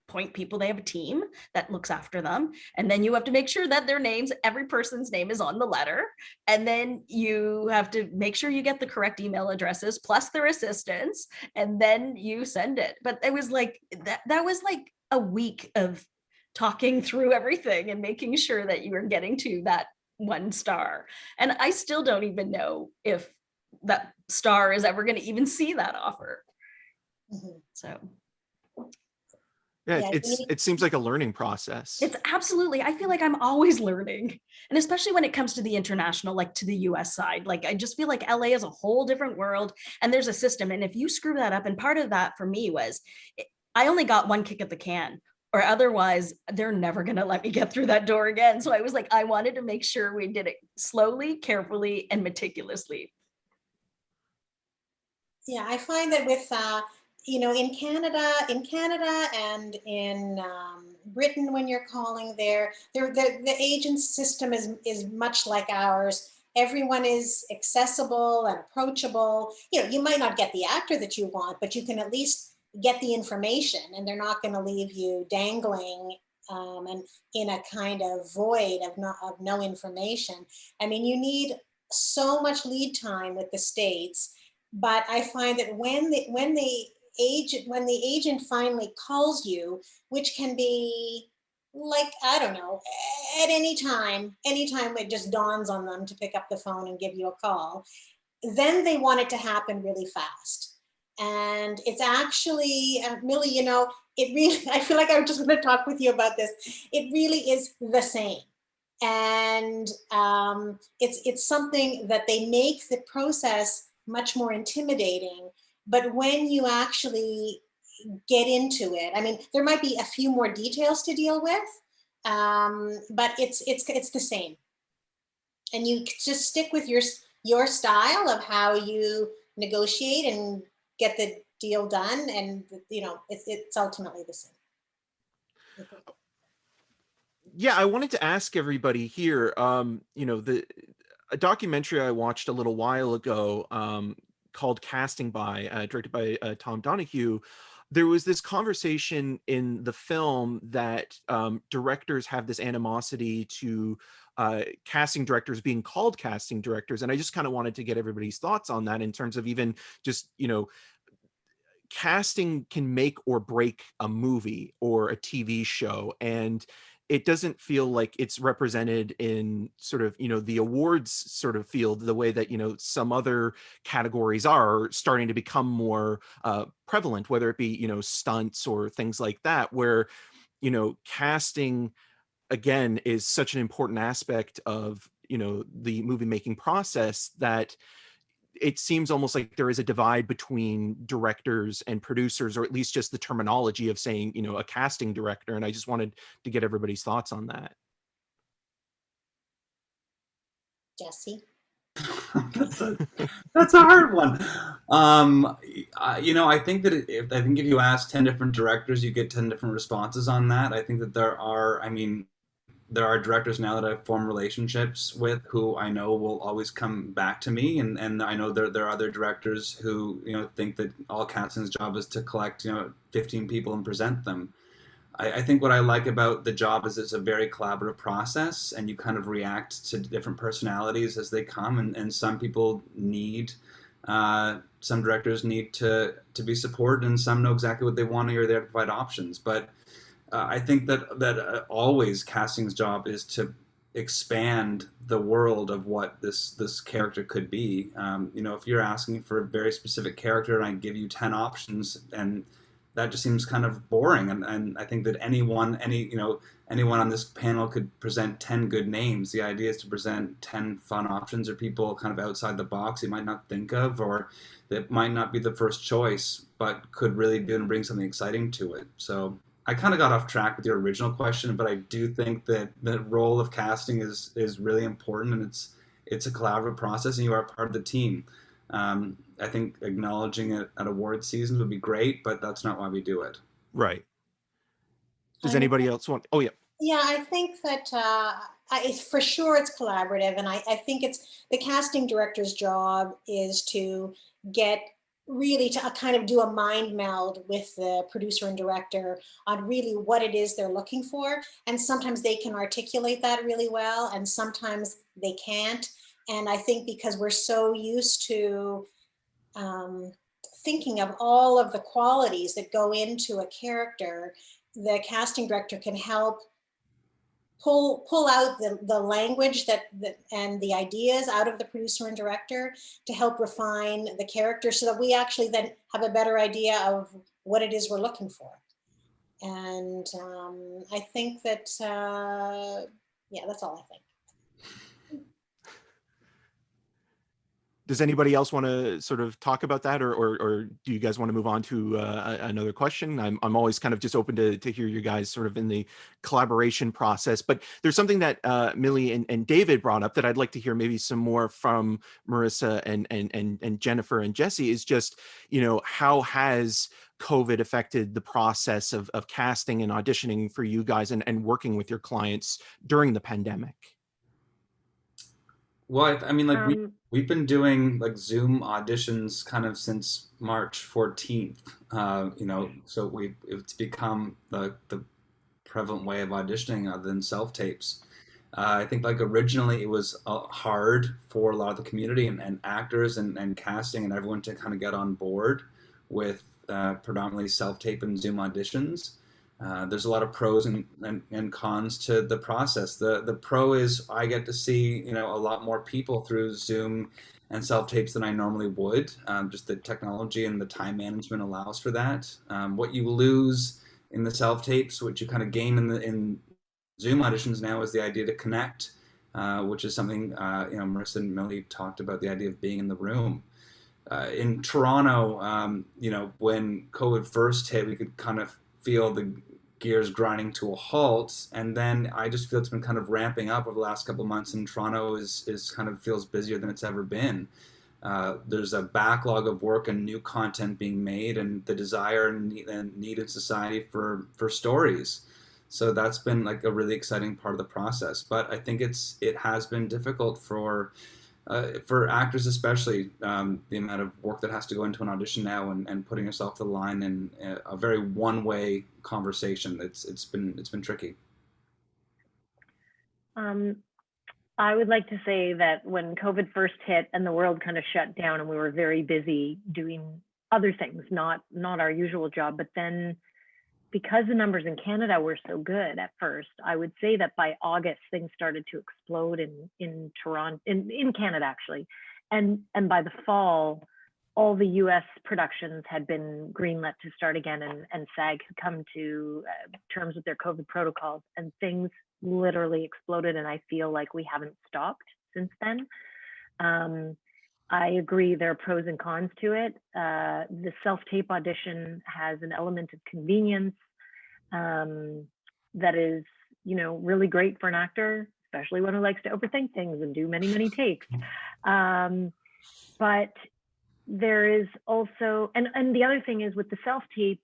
point people. They have a team that looks after them, and then you have to make sure that their names, every person's name is on the letter, and then you have to make sure you get the correct email addresses plus their assistants, and then you send it. But it was like that was like a week of talking through everything and making sure that you were getting to that one star. And I still don't even know if that star is ever going to even see that offer. So yeah, it seems like a learning process. It's absolutely, I feel like I'm always learning. And especially when it comes to the international, like to the US side, like I just feel like LA is a whole different world, and there's a system. And if you screw that up, and part of that for me was, I only got one kick at the can, or otherwise they're never going to let me get through that door again. So I was like, I wanted to make sure we did it slowly, carefully, and meticulously. Yeah, I find that with, you know, in Canada and in Britain, when you're calling there, the agent system is much like ours. Everyone is accessible and approachable. You know, you might not get the actor that you want, but you can at least get the information, and they're not going to leave you dangling and in a kind of void of no information. I mean, you need so much lead time with the states, but I find that when the agent finally calls you, which can be like, I don't know, at anytime it just dawns on them to pick up the phone and give you a call, then they want it to happen really fast. And it's actually, Millie, you know, it really, I feel like I just want to talk with you about this. It really is the same. And it's something that they make the process much more intimidating. But when you actually get into it, I mean, there might be a few more details to deal with, but it's the same. And you just stick with your style of how you negotiate and get the deal done, and you know, it's ultimately the same. Yeah, I wanted to ask everybody here, you know, a documentary I watched a little while ago, called Casting By, directed by Tom Donahue. There was this conversation in the film that directors have this animosity to casting directors being called casting directors. And I just kind of wanted to get everybody's thoughts on that in terms of even just, you know, casting can make or break a movie or a TV show. And it doesn't feel like it's represented in sort of, you know, the awards sort of field the way that, you know, some other categories are starting to become more prevalent, whether it be, you know, stunts or things like that, where, you know, casting again is such an important aspect of, you know, the movie making process that it seems almost like there is a divide between directors and producers, or at least just the terminology of saying, you know, a casting director. And I just wanted to get everybody's thoughts on that. Jesse? That's a hard one. You know, I think that if you ask 10 different directors, you get 10 different responses on that. I think that there are directors now that I've formed relationships with who I know will always come back to me, and I know there are other directors who, you know, think that all casting's job is to collect, you know, 15 people and present them. I think what I like about the job is it's a very collaborative process, and you kind of react to different personalities as they come, and some people need, some directors need to be supported, and some know exactly what they want and are there to provide options. But I think that always casting's job is to expand the world of what this character could be. You know, if you're asking for a very specific character and I give you 10 options, and that just seems kind of boring. And I think that anyone on this panel could present 10 good names. The idea is to present 10 fun options, or people kind of outside the box you might not think of, or that might not be the first choice, but could really bring something exciting to it. So I kind of got off track with your original question, but I do think that the role of casting is really important, and it's a collaborative process, and you are part of the team. I think acknowledging it at award seasons would be great, but that's not why we do it. Right. Does anybody else want? Oh, yeah. Yeah, I think that for sure it's collaborative, and I think it's the casting director's job is to get really to kind of do a mind meld with the producer and director on really what it is they're looking for. And sometimes they can articulate that really well, and sometimes they can't. And I think because we're so used to thinking of all of the qualities that go into a character, the casting director can help pull out the language and the ideas out of the producer and director to help refine the character, so that we actually then have a better idea of what it is we're looking for. And I think that, yeah, that's all I think. Does anybody else want to sort of talk about that, or do you guys want to move on to another question? I'm always kind of just open to hear you guys sort of in the collaboration process. But there's something that Millie and David brought up that I'd like to hear maybe some more from Marissa and Jennifer and Jesse, is just, you know, how has COVID affected the process of casting and auditioning for you guys and working with your clients during the pandemic? Well, I mean, like we've been doing like Zoom auditions kind of since March 14th. You know, so it's become the prevalent way of auditioning other than self tapes. I think like originally it was hard for a lot of the community and actors and casting and everyone to kind of get on board with predominantly self-tape and Zoom auditions. There's a lot of pros and cons to the process. The pro is I get to see, you know, a lot more people through Zoom and self-tapes than I normally would. Just the technology and the time management allows for that. What you lose in the self-tapes, which you kind of gain in Zoom auditions now, is the idea to connect, which is something, you know, Marissa and Millie talked about, the idea of being in the room. In Toronto, you know, when COVID first hit, we could kind of feel the gears grinding to a halt, and then I just feel it's been kind of ramping up over the last couple of months, and Toronto is kind of feels busier than it's ever been. There's a backlog of work and new content being made, and the desire and need in society for stories. So that's been like a really exciting part of the process. But I think it has been difficult for actors, especially the amount of work that has to go into an audition now, and putting yourself to the line in a very one-way conversation. It's been tricky. I would like to say that when COVID first hit and the world kind of shut down and we were very busy doing other things, not our usual job, but then because the numbers in Canada were so good at first, I would say that by August things started to explode in Toronto, in Canada actually, and by the fall, all the U.S. productions had been greenlit to start again, and SAG had come to terms with their COVID protocols, and things literally exploded, and I feel like we haven't stopped since then. I agree there are pros and cons to it. The self-tape audition has an element of convenience that is, you know, really great for an actor, especially one who likes to overthink things and do many, many takes. But there is also, and the other thing is with the self-tape,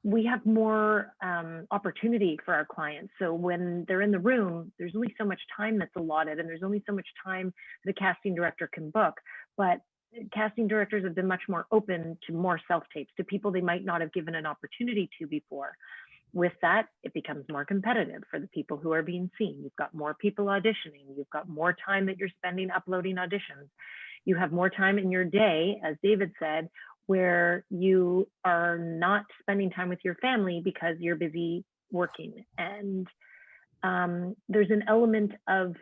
we have more opportunity for our clients. So when they're in the room, there's only so much time that's allotted, and there's only so much time the casting director can book. But casting directors have been much more open to more self-tapes, to people they might not have given an opportunity to before. With that, it becomes more competitive for the people who are being seen. You've got more people auditioning. You've got more time that you're spending uploading auditions. You have more time in your day, as David said, where you are not spending time with your family because you're busy working. And there's an element of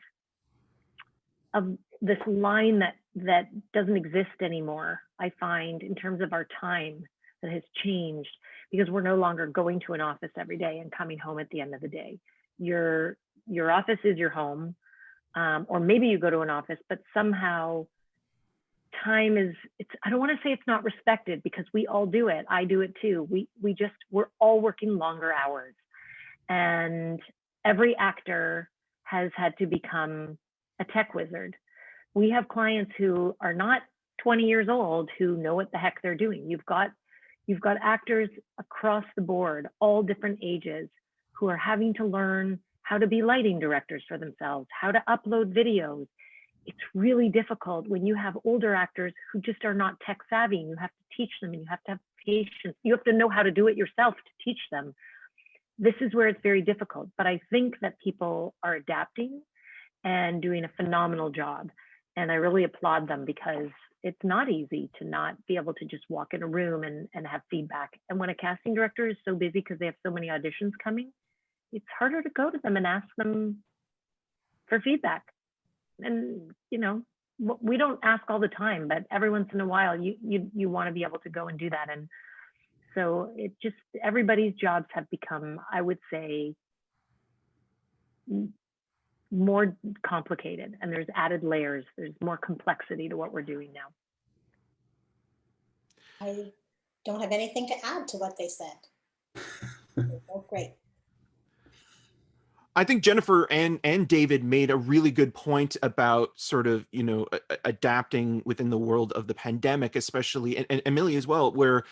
this line that doesn't exist anymore, I find, in terms of our time, that has changed, because we're no longer going to an office every day and coming home at the end of the day. Your office is your home, or maybe you go to an office, but somehow time is, I don't want to say it's not respected, because we all do it. I do it too. We're all working longer hours, and every actor has had to become a tech wizard. We have clients who are not 20 years old who know what the heck they're doing. You've got actors across the board, all different ages, who are having to learn how to be lighting directors for themselves, how to upload videos. It's really difficult when you have older actors who just are not tech savvy. You have to teach them, and you have to have patience. You have to know how to do it yourself to teach them. This is where it's very difficult, but I think that people are adapting and doing a phenomenal job. And I really applaud them, because it's not easy to not be able to just walk in a room and have feedback. And when a casting director is so busy because they have so many auditions coming, it's harder to go to them and ask them for feedback. And, you know, we don't ask all the time, but every once in a while you want to be able to go and do that. And so it just, everybody's jobs have become, I would say, more complicated, and there's added layers. There's more complexity to what we're doing now. I don't have anything to add to what they said. Oh, great. I think Jennifer and David made a really good point about sort of, you know, adapting within the world of the pandemic, especially, and Millie as well, where,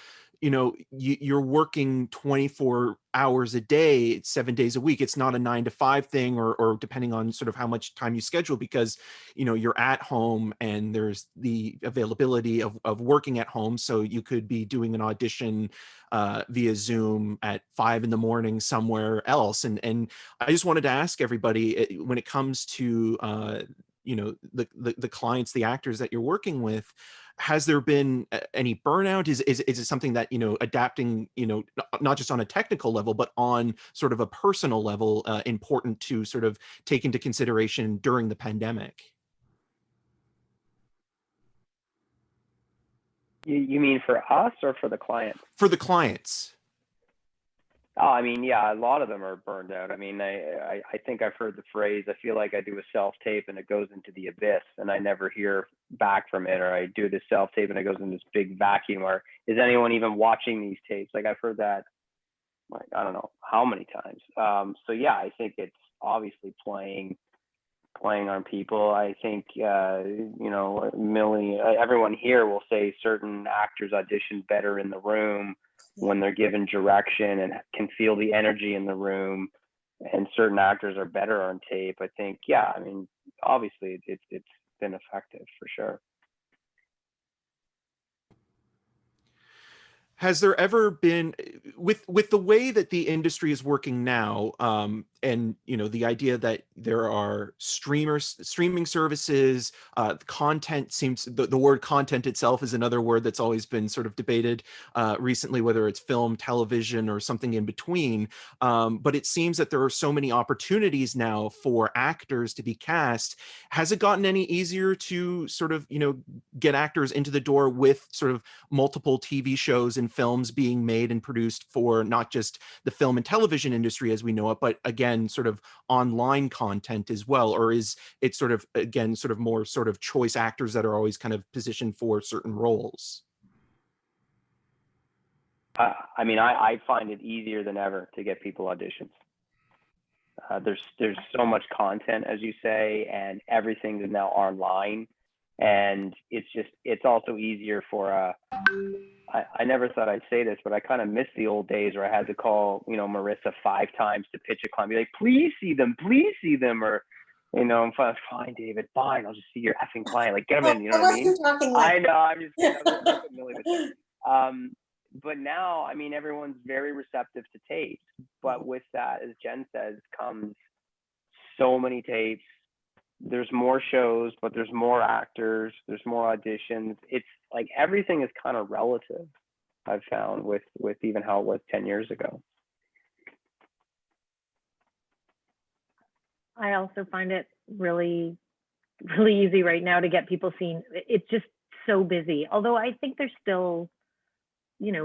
you're working 24 hours a day, 7 days a week. It's not a 9 to 5 thing, or depending on sort of how much time you schedule, because you're at home and there's the availability of working at home. So you could be doing an audition via Zoom at 5 in the morning somewhere else. And I just wanted to ask everybody, when it comes to the clients, the actors that you're working with, has there been any burnout? Is it something that, adapting, not just on a technical level, but on sort of a personal level, important to sort of take into consideration during the pandemic? You mean for us or for the client? For the clients. Oh, I mean, yeah, a lot of them are burned out. I mean, I think I've heard the phrase, I feel like I do a self-tape and it goes into the abyss and I never hear back from it, or I do this self-tape and it goes in this big vacuum, or is anyone even watching these tapes? Like, I've heard that, like, I don't know how many times. So yeah, I think it's obviously playing on people. I think, Millie, everyone here will say certain actors audition better in the room when they're given direction and can feel the energy in the room, and certain actors are better on tape. I think, yeah, I mean, obviously it's been effective for sure. Has there ever been, with the way that the industry is working now, and the idea that there are streaming services, content seems, the word content itself is another word that's always been sort of debated recently, whether it's film, television, or something in between. But it seems that there are so many opportunities now for actors to be cast. Has it gotten any easier to sort of get actors into the door with sort of multiple TV shows and films being made and produced for not just the film and television industry as we know it, but again, sort of online content as well? Or is it sort of, again, sort of more sort of choice actors that are always kind of positioned for certain roles? I mean, I find it easier than ever to get people auditions. There's so much content, as you say, and everything is now online. And it's also easier for I never thought I'd say this, but I kind of miss the old days where I had to call, Marissa 5 times to pitch a client, be like, please see them, or, I'm fine, David, fine, I'll just see your effing client, like, get them in, you know what I mean? I know, I'm just kidding. That's what Millie would say. But now, I mean, everyone's very receptive to tapes, but with that, as Jen says, comes so many tapes. There's more shows, but there's more actors, there's more auditions. It's like everything is kind of relative, I've found, with even how it was 10 years ago. I also find it really, really easy right now to get people seen. It's just so busy. Although I think there's still,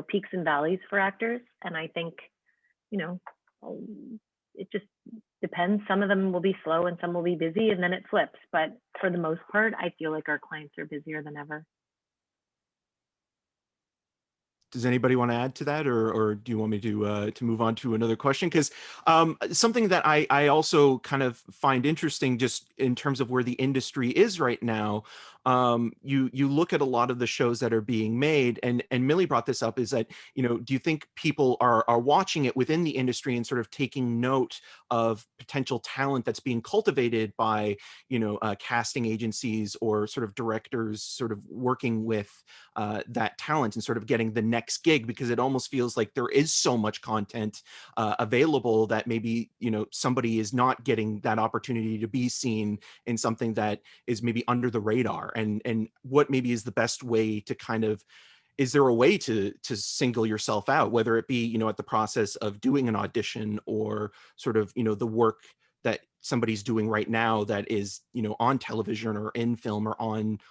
peaks and valleys for actors. And I think, it just depends. Some of them will be slow and some will be busy, and then it flips. But for the most part, I feel like our clients are busier than ever. Does anybody want to add to that, or do you want me to move on to another question? Because something that I also kind of find interesting, just in terms of where the industry is right now, you look at a lot of the shows that are being made, and Millie brought this up, is that, do you think people are watching it within the industry and sort of taking note of potential talent that's being cultivated by, casting agencies or sort of directors sort of working with that talent and sort of getting the next gig? Because it almost feels like there is so much content available that maybe, somebody is not getting that opportunity to be seen in something that is maybe under the radar. And what maybe is the best way to kind of, is there a way to single yourself out, whether it be, at the process of doing an audition, or sort of, the work that somebody's doing right now that is, on television or in film or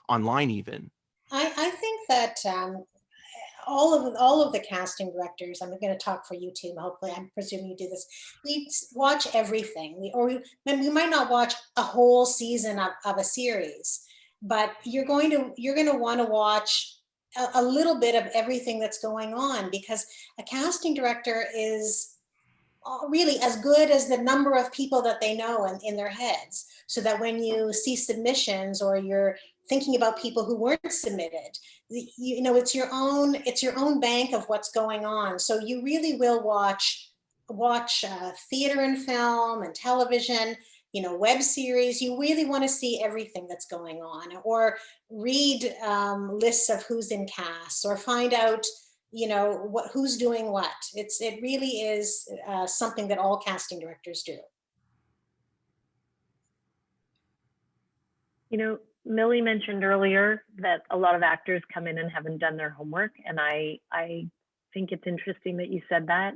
online even? I think that all of the casting directors, I'm going to talk for you too, hopefully, I'm presuming you do this, we watch everything. We might not watch a whole season of a series, but you're going to want to watch a little bit of everything that's going on, because a casting director is really as good as the number of people that they know in their heads, so that when you see submissions or you're thinking about people who weren't submitted, you know, it's your own bank of what's going on. So you really will watch theater and film and television, you know, web series. You really want to see everything that's going on, or read lists of who's in cast, or find out, you know, who's doing what. It really is something that all casting directors do. You know, Millie mentioned earlier that a lot of actors come in and haven't done their homework, and I think it's interesting that you said that,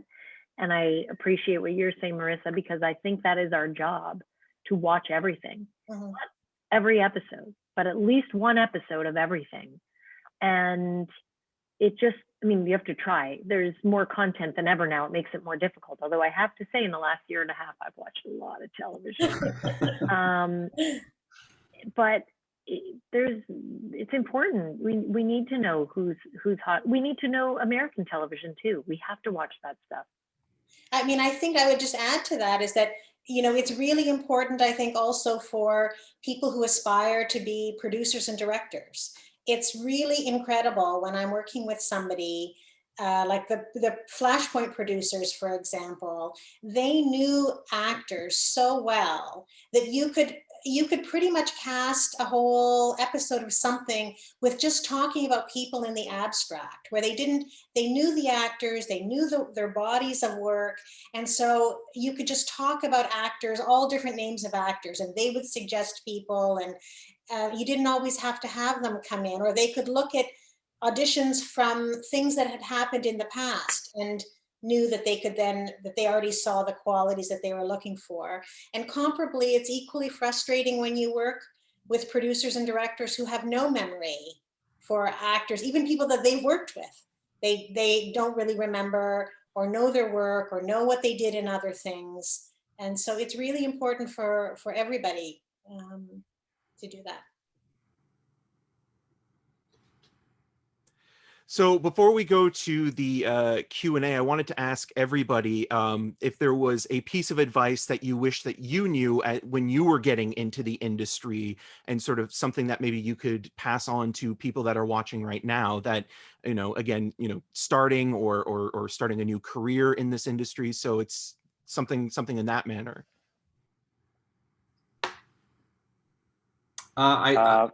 and I appreciate what you're saying, Marissa, because I think that is our job, to watch everything. Mm-hmm. Not every episode, but at least one episode of everything. And it just, I mean, you have to try. There's more content than ever now. It makes it more difficult. Although I have to say, in the last year and a half, I've watched a lot of television. But it's important. We need to know who's hot. We need to know American television too. We have to watch that stuff. I mean, I think I would just add to that is that, you know, it's really important, I think, also for people who aspire to be producers and directors. It's really incredible when I'm working with somebody like the Flashpoint producers, for example. They knew actors so well that you could pretty much cast a whole episode of something with just talking about people in the abstract, where they knew the actors, they knew their bodies of work. And so you could just talk about actors, all different names of actors, and they would suggest people, and you didn't always have to have them come in, or they could look at auditions from things that had happened in the past and knew that they already saw the qualities that they were looking for. And comparably, it's equally frustrating when you work with producers and directors who have no memory for actors, even people that they've worked with. They don't really remember or know their work or know what they did in other things. And so it's really important for everybody to do that. So before we go to the Q&A, I wanted to ask everybody if there was a piece of advice that you wish that you knew when you were getting into the industry, and sort of something that maybe you could pass on to people that are watching right now that, you know, again, you know, starting or starting a new career in this industry. So it's something in that manner. Go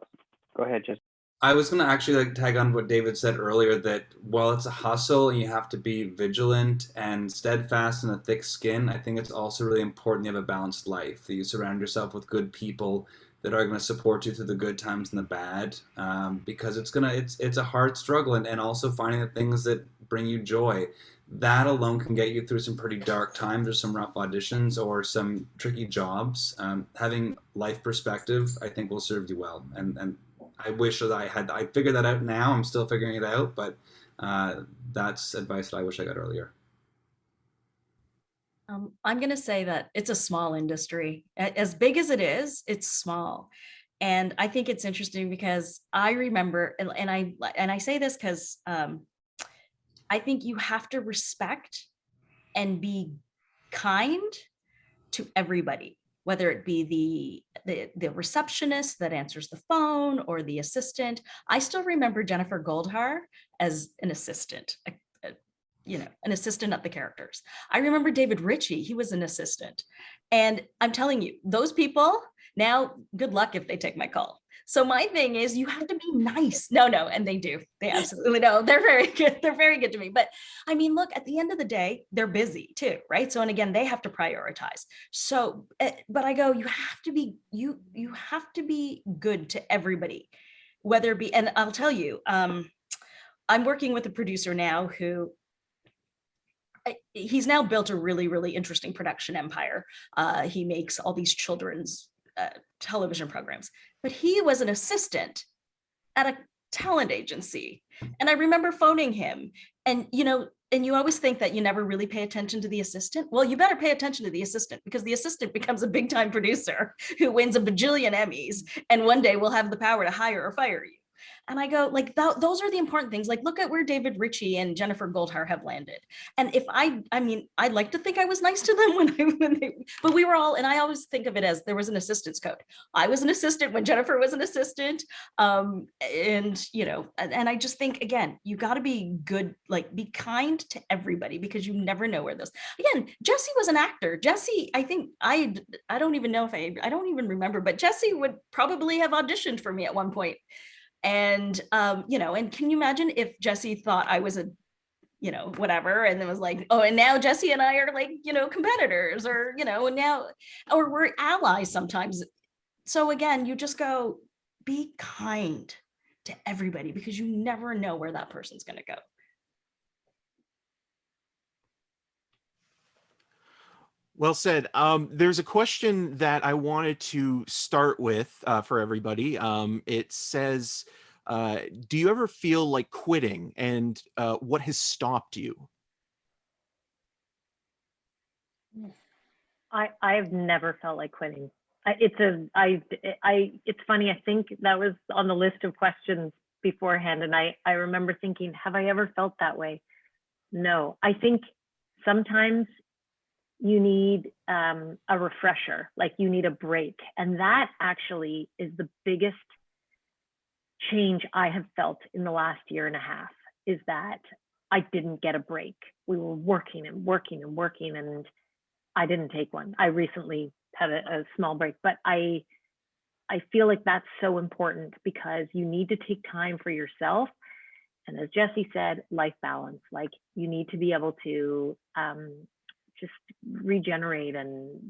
ahead, Jason. I was going to actually like tag on what David said earlier, that while it's a hustle and you have to be vigilant and steadfast and a thick skin, I think it's also really important you have a balanced life, that you surround yourself with good people that are going to support you through the good times and the bad, because it's a hard struggle, and also finding the things that bring you joy. That alone can get you through some pretty dark times or some rough auditions or some tricky jobs. Having life perspective, I think, will serve you well. And I wish that I figured that out now. I'm still figuring it out, but that's advice that I wish I got earlier. I'm going to say that it's a small industry. As big as it is, it's small. And I think it's interesting because I remember, and I say this because I think you have to respect and be kind to everybody, whether it be the receptionist that answers the phone or the assistant. I still remember Jennifer Goldhar as an assistant, an assistant of the characters. I remember David Ritchie, he was an assistant. And I'm telling you, those people, now good luck if they take my call. So my thing is, you have to be nice. No, and they do. They absolutely know. They're very good. They're very good to me. But I mean, look, at the end of the day, they're busy too, right? So, and again, they have to prioritize. So, but I go, you have to be good to everybody, whether it be, and I'll tell you, I'm working with a producer now who, he's now built a really, really interesting production empire. He makes all these children's television programs, but he was an assistant at a talent agency. And I remember phoning him, and you always think that you never really pay attention to the assistant. Well, you better pay attention to the assistant, because the assistant becomes a big time producer who wins a bajillion Emmys and one day will have the power to hire or fire you. And I go, like, those are the important things. Like, look at where David Ritchie and Jennifer Goldhar have landed. And if I mean, I'd like to think I was nice to them but we were all, and I always think of it as there was an assistance code. I was an assistant when Jennifer was an assistant. And, you know, and I just think, again, you got to be good, like, be kind to everybody, because you never know where this, again, Jesse was an actor. Jesse, I think I don't even know if I don't even remember, but Jesse would probably have auditioned for me at one point. And, you know, and can you imagine if Jesse thought I was a, you know, whatever, and then was like, oh, and now Jesse and I are, like, you know, competitors, or, you know, and now, or we're allies sometimes. So again, you just go, be kind to everybody, because you never know where that person's going to go. Well said. There's a question that I wanted to start with for everybody. It says, do you ever feel like quitting, and what has stopped you? I've never felt like quitting. It's funny. I think that was on the list of questions beforehand, and I remember thinking, have I ever felt that way? No. I think sometimes you need a refresher, like you need a break, and that actually is the biggest change I have felt in the last year and a half, is that I didn't get a break. We were working and working and working, and I didn't take one. I recently had a small break, but I feel like that's so important, because you need to take time for yourself. And as Jesse said, life balance, like you need to be able to just regenerate and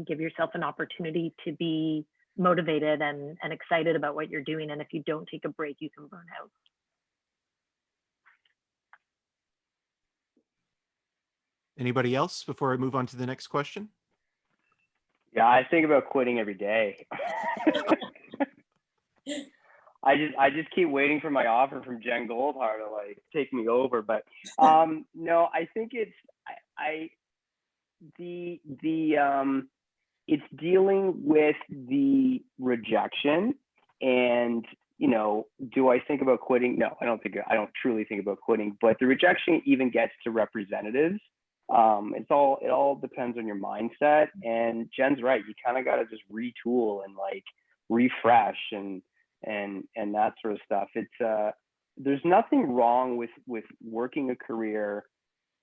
give yourself an opportunity to be motivated and excited about what you're doing. And if you don't take a break, you can burn out. Anybody else before I move on to the next question? Yeah, I think about quitting every day. I just keep waiting for my offer from Jen Goldhar to, like, take me over. But no, I think it's it's dealing with the rejection. And, you know, do I think about quitting? No, I don't truly think about quitting, but the rejection even gets to representatives. It all depends on your mindset. And Jen's right. You kind of got to just retool and, like, refresh and that sort of stuff. It's there's nothing wrong with working a career,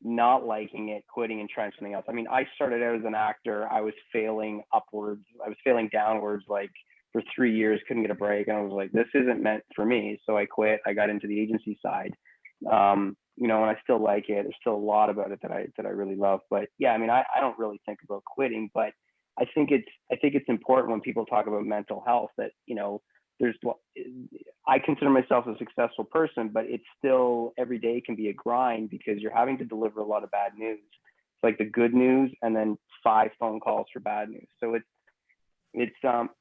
not liking it, quitting, and trying something else. I mean, I started out as an actor. I was failing upwards. I was failing downwards, like, for 3 years, couldn't get a break. And I was like, this isn't meant for me. So I quit. I got into the agency side. You know, and I still like it. There's still a lot about it that I really love. But yeah, I mean, I don't really think about quitting, but I think it's important when people talk about mental health that, you know, I consider myself a successful person, but it's still, every day can be a grind, because you're having to deliver a lot of bad news. It's like the good news and then 5 phone calls for bad news. So it's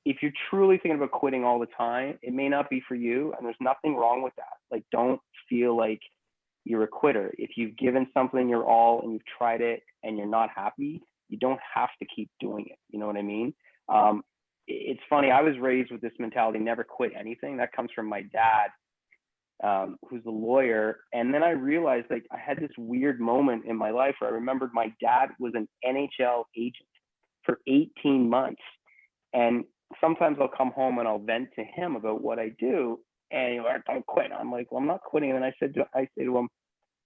if you're truly thinking about quitting all the time, it may not be for you, and there's nothing wrong with that. Like, don't feel like you're a quitter. If you've given something your all and you've tried it and you're not happy, you don't have to keep doing it. You know what I mean? It's funny. I was raised with this mentality, never quit anything. That comes from my dad, who's a lawyer. And then I realized, like, I had this weird moment in my life where I remembered my dad was an NHL agent for 18 months. And sometimes I'll come home and I'll vent to him about what I do. And he's like, don't quit. I'm like, well, I'm not quitting. And then I say to him,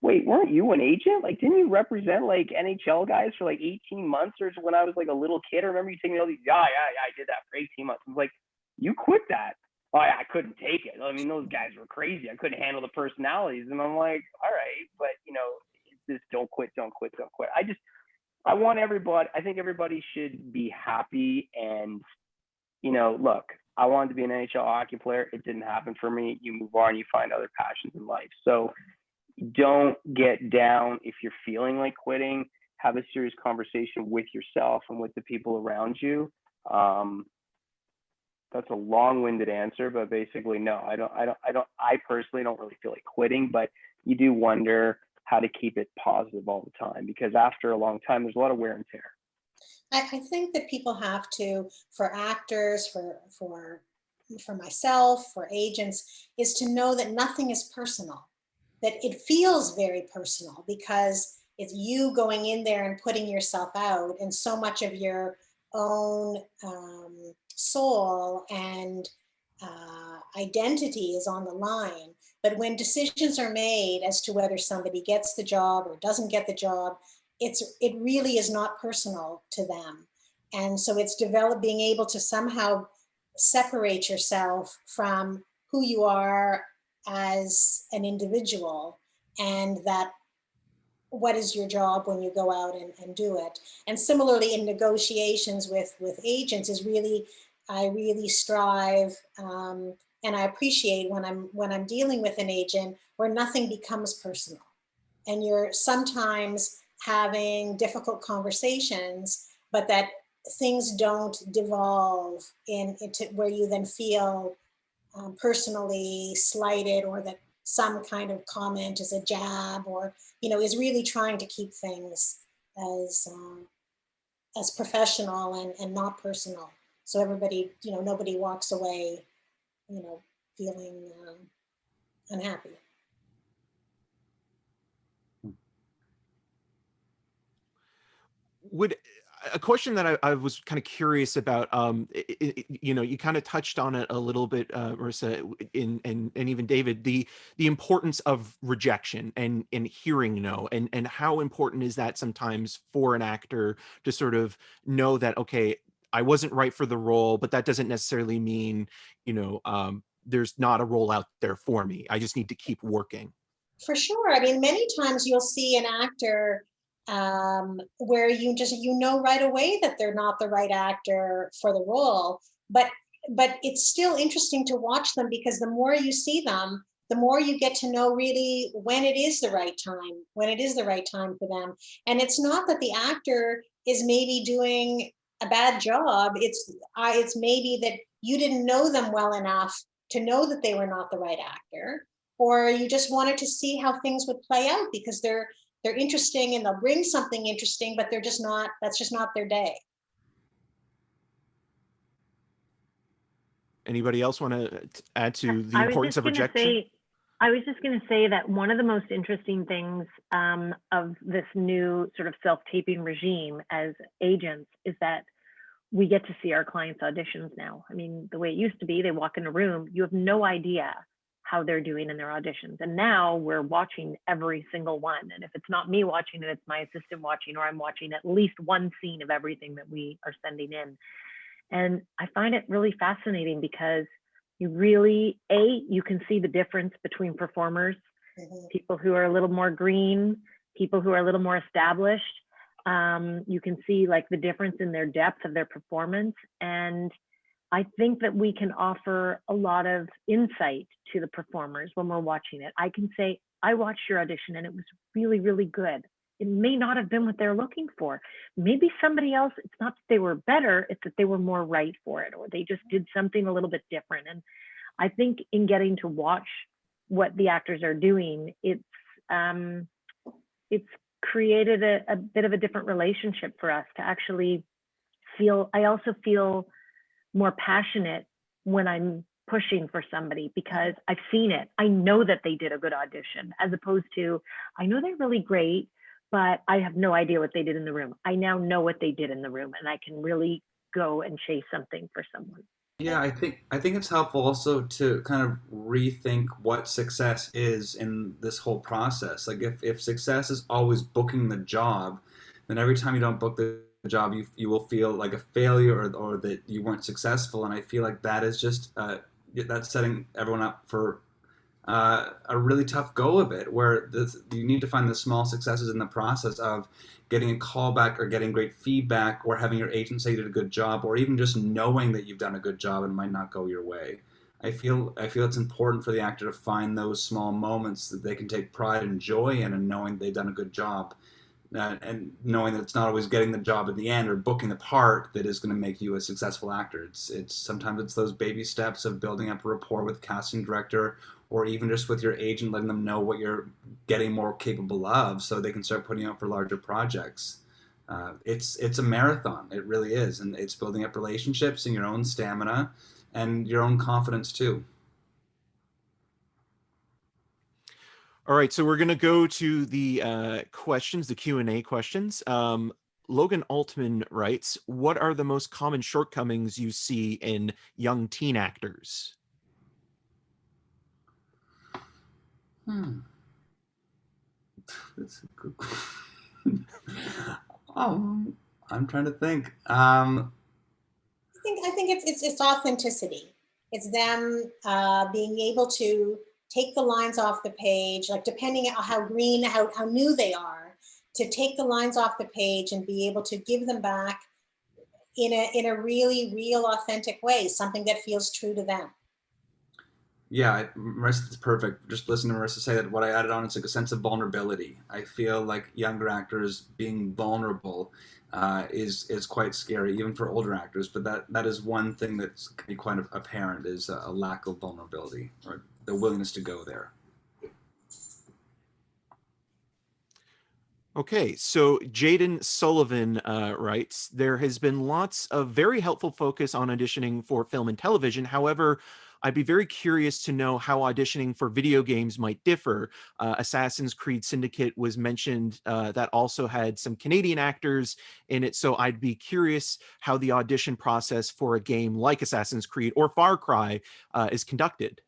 wait, weren't you an agent? Like, didn't you represent, like, NHL guys for, like, 18 months or when I was, like, a little kid? I remember you taking me all these, yeah, I did that for 18 months. I was like, you quit that. Oh, I couldn't take it. I mean, those guys were crazy. I couldn't handle the personalities. And I'm like, all right, but, you know, it's just don't quit. I want everybody, I think everybody should be happy. And, you know, look, I wanted to be an NHL hockey player. It didn't happen for me. You move on, you find other passions in life. So don't get down if you're feeling like quitting. Have a serious conversation with yourself and with the people around you. That's a long-winded answer, but basically, no, I personally don't really feel like quitting, but you do wonder how to keep it positive all the time, because after a long time, there's a lot of wear and tear. I think that people have to, for actors, for for myself, for agents, is to know that nothing is personal, that it feels very personal because it's you going in there and putting yourself out, and so much of your own soul and identity is on the line. But when decisions are made as to whether somebody gets the job or doesn't get the job, it really is not personal to them. And so it's being able to somehow separate yourself from who you are as an individual, and that what is your job when you go out and do it. And similarly in negotiations with agents is really, I really strive and I appreciate when I'm dealing with an agent where nothing becomes personal, and you're sometimes having difficult conversations, but that things don't devolve into where you then feel personally slighted, or that some kind of comment is a jab, or is really trying to keep things as professional and not personal. So everybody, nobody walks away, feeling unhappy. Would a question that I was kind of curious about, you kind of touched on it a little bit, Marissa, and even David, the importance of rejection and hearing no, and how important is that sometimes for an actor to sort of know that, okay, I wasn't right for the role, but that doesn't necessarily mean, there's not a role out there for me. I just need to keep working. For sure. I mean, many times you'll see an actor where you know right away that they're not the right actor for the role, but it's still interesting to watch them, because the more you see them, the more you get to know really when it is the right time for them. And it's not that the actor is maybe doing a bad job. It's maybe that you didn't know them well enough to know that they were not the right actor, or you just wanted to see how things would play out because they're interesting and they'll bring something interesting, but that's just not their day. Anybody else want to add to the importance of rejection? I was just going to say that one of the most interesting things of this new sort of self-taping regime as agents is that we get to see our clients' auditions now. I mean, the way it used to be, they walk in a room, you have no idea how they're doing in their auditions. And now we're watching every single one. And if it's not me watching it, it's my assistant watching, or I'm watching at least one scene of everything that we are sending in. And I find it really fascinating because you really, you can see the difference between performers, people who are a little more green, people who are a little more established. You can see like the difference in their depth of their performance. And I think that we can offer a lot of insight to the performers when we're watching it. I can say, I watched your audition and it was really, really good. It may not have been what they're looking for. Maybe somebody else, it's not that they were better, it's that they were more right for it, or they just did something a little bit different. And I think in getting to watch what the actors are doing, it's created a bit of a different relationship for us to actually feel. I also feel more passionate when I'm pushing for somebody because I've seen it. I know that they did a good audition, as opposed to, I know they're really great, but I have no idea what they did in the room. I now know what they did in the room, and I can really go and chase something for someone. Yeah, I think it's helpful also to kind of rethink what success is in this whole process. Like if success is always booking the job, then every time you don't book the job, you will feel like a failure or that you weren't successful. And I feel like that is just that's setting everyone up for a really tough go of it, where you need to find the small successes in the process of getting a callback or getting great feedback or having your agent say you did a good job, or even just knowing that you've done a good job and might not go your way. I feel it's important for the actor to find those small moments that they can take pride and joy in, and knowing they've done a good job, and knowing that it's not always getting the job at the end or booking the part that is going to make you a successful actor. It's sometimes it's those baby steps of building up a rapport with casting director, or even just with your agent, letting them know what you're getting more capable of so they can start putting you out for larger projects. It's a marathon, it really is. And it's building up relationships and your own stamina and your own confidence too. All right, so we're going to go to the questions, the Q&A questions. Logan Altman writes, what are the most common shortcomings you see in young teen actors? That's a good question. I'm trying to think. I think it's authenticity. It's them being able to take the lines off the page, like depending on how green, how new they are, to take the lines off the page and be able to give them back in a really real, authentic way, something that feels true to them. Yeah, Marissa's perfect. Just listen to Marissa say that. What I added on is like a sense of vulnerability. I feel like younger actors being vulnerable is quite scary, even for older actors. But that is one thing that's can be quite apparent, is a lack of vulnerability or the willingness to go there. Okay, so Jaden Sullivan writes, there has been lots of very helpful focus on auditioning for film and television. However, I'd be very curious to know how auditioning for video games might differ. Assassin's Creed Syndicate was mentioned, that also had some Canadian actors in it. So I'd be curious how the audition process for a game like Assassin's Creed or Far Cry is conducted.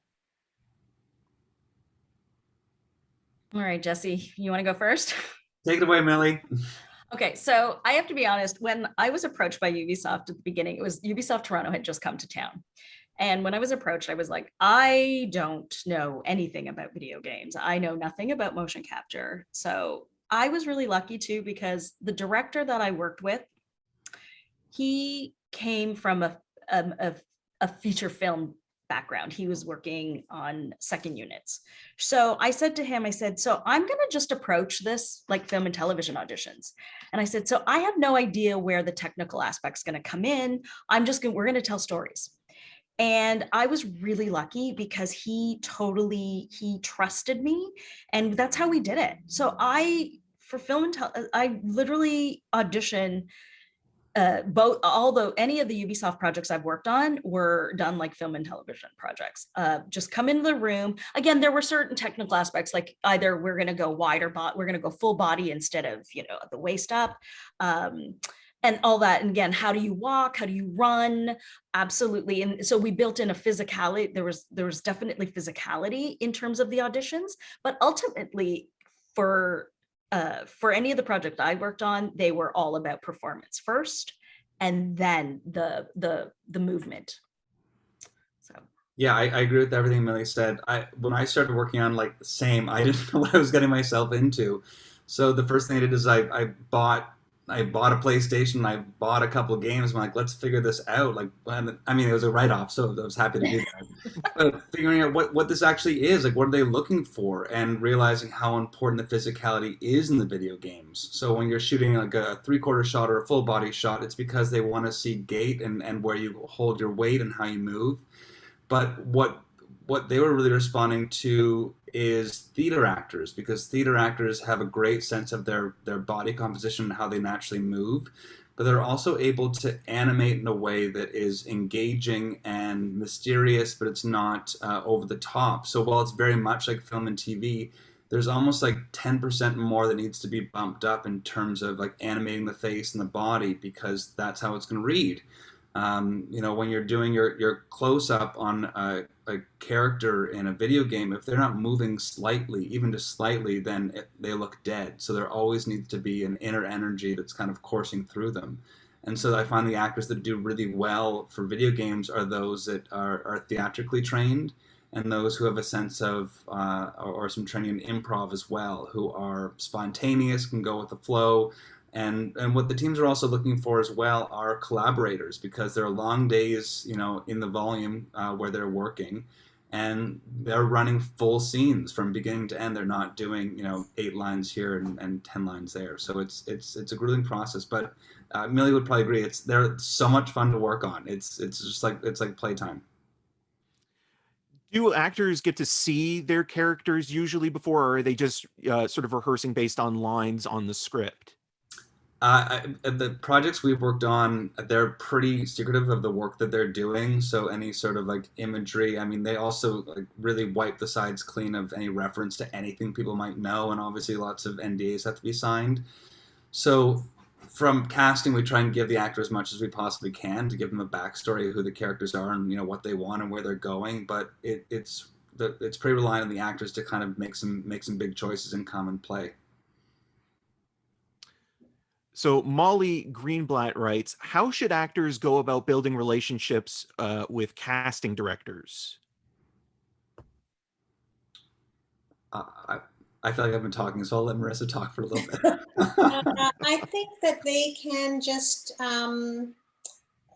All right, Jesse, you want to go first? Take it away, Millie. Okay, so I have to be honest, when I was approached by Ubisoft at the beginning, it was Ubisoft Toronto had just come to town. And when I was approached, I was like, I don't know anything about video games. I know nothing about motion capture. So I was really lucky too, because the director that I worked with, he came from a feature film background. He was working on second units. So I said to him, I said, so I'm going to just approach this like film and television auditions. And I said, so I have no idea where the technical aspect's going to come in. We're going to tell stories. And I was really lucky because he trusted me, and that's how we did it. So I literally auditioned any of the Ubisoft projects I've worked on were done like film and television projects. Just come into the room. Again, there were certain technical aspects, like either we're going to go we're going to go full body instead of, the waist up. And all that. And again, how do you walk? How do you run? Absolutely. And so we built in a physicality. There was definitely physicality in terms of the auditions, but ultimately for any of the projects I worked on, they were all about performance first, and then the movement. So. Yeah, I agree with everything Millie said. When I started working on I didn't know what I was getting myself into. So the first thing I did is I bought a PlayStation. I bought a couple of games. I'm like, let's figure this out. It was a write-off, so I was happy to do that. But figuring out what this actually is, what are they looking for, and realizing how important the physicality is in the video games. So when you're shooting a 3/4 shot or a full body shot, it's because they want to see gait and where you hold your weight and how you move. But what they were really responding to is theater actors, because theater actors have a great sense of their body composition and how they naturally move, but they're also able to animate in a way that is engaging and mysterious, but it's not over the top. So while it's very much like film and TV, there's almost 10% more that needs to be bumped up in terms of animating the face and the body, because that's how it's going to read. When you're doing your close-up on a character in a video game, if they're not moving slightly, even just slightly, then they look dead. So there always needs to be an inner energy that's kind of coursing through them. And so I find the actors that do really well for video games are those that are theatrically trained, and those who have a sense of, or some training in improv as well, who are spontaneous, can go with the flow. And what the teams are also looking for as well are collaborators, because there are long days, in the volume where they're working, and they're running full scenes from beginning to end. They're not doing 8 lines here and 10 lines there. So it's a grueling process. But Millie would probably agree. They're so much fun to work on. It's just it's like playtime. Do actors get to see their characters usually before, or are they just sort of rehearsing based on lines on the script? The projects we've worked on, they're pretty secretive of the work that they're doing. So any sort of like imagery, I mean, they also like really wipe the sides clean of any reference to anything people might know, and obviously lots of NDAs have to be signed. So from casting, we try and give the actor as much as we possibly can to give them a backstory of who the characters are and what they want and where they're going. But it's pretty reliant on the actors to kind of make some big choices and come and play. So Molly Greenblatt writes, how should actors go about building relationships with casting directors? I feel like I've been talking, so I'll let Marissa talk for a little bit. I think that they can just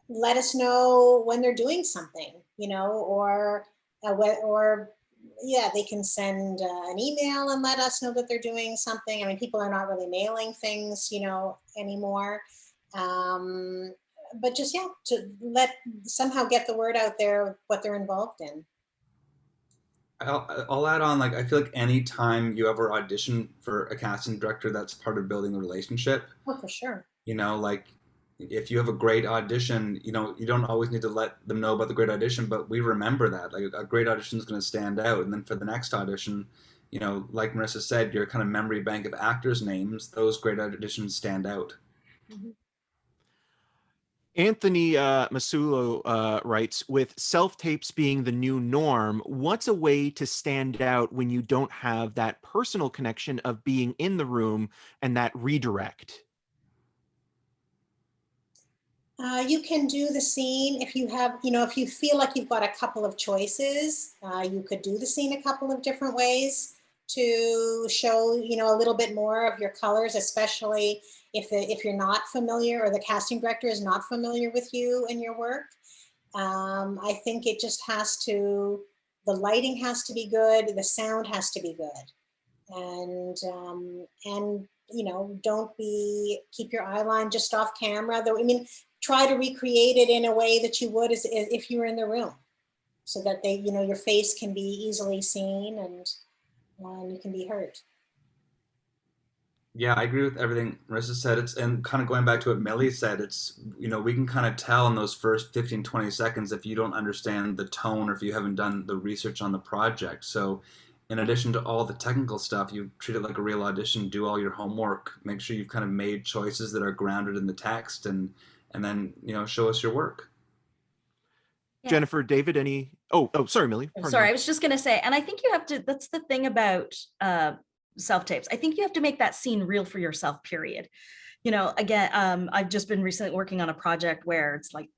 let us know when they're doing something, or yeah, they can send an email and let us know that they're doing something. I mean, people are not really mailing things, anymore. But just, yeah, to somehow get the word out there, what they're involved in. I'll add on, like, I feel like any time you ever audition for a casting director, that's part of building the relationship. Oh, for sure. Like, if you have a great audition, you don't always need to let them know about the great audition, but we remember that. Like, a great audition is going to stand out. And then for the next audition, like Marissa said, your kind of memory bank of actors' names, those great auditions stand out. Mm-hmm. Anthony Masulo writes, with self-tapes being the new norm, what's a way to stand out when you don't have that personal connection of being in the room and that redirect? You can do the scene if you have, if you feel like you've got a couple of choices, you could do the scene a couple of different ways to show, a little bit more of your colors, especially if you're not familiar or the casting director is not familiar with you and your work. I think it just the lighting has to be good, the sound has to be good. And keep your eye line just off camera, though. I mean, try to recreate it in a way that you would as if you were in the room, so that your face can be easily seen and you can be heard. Yeah, I agree with everything Marissa said. And kind of going back to what Millie said, we can kind of tell in those first 15, 20 seconds if you don't understand the tone or if you haven't done the research on the project. So in addition to all the technical stuff, you treat it like a real audition, do all your homework, make sure you've kind of made choices that are grounded in the text, and then, show us your work. Yeah. Jennifer, David, any? Oh, sorry, Millie. Sorry, I was just going to say, and I think you have to, that's the thing about self-tapes. I think you have to make that scene real for yourself, period. Again, I've just been recently working on a project where it's like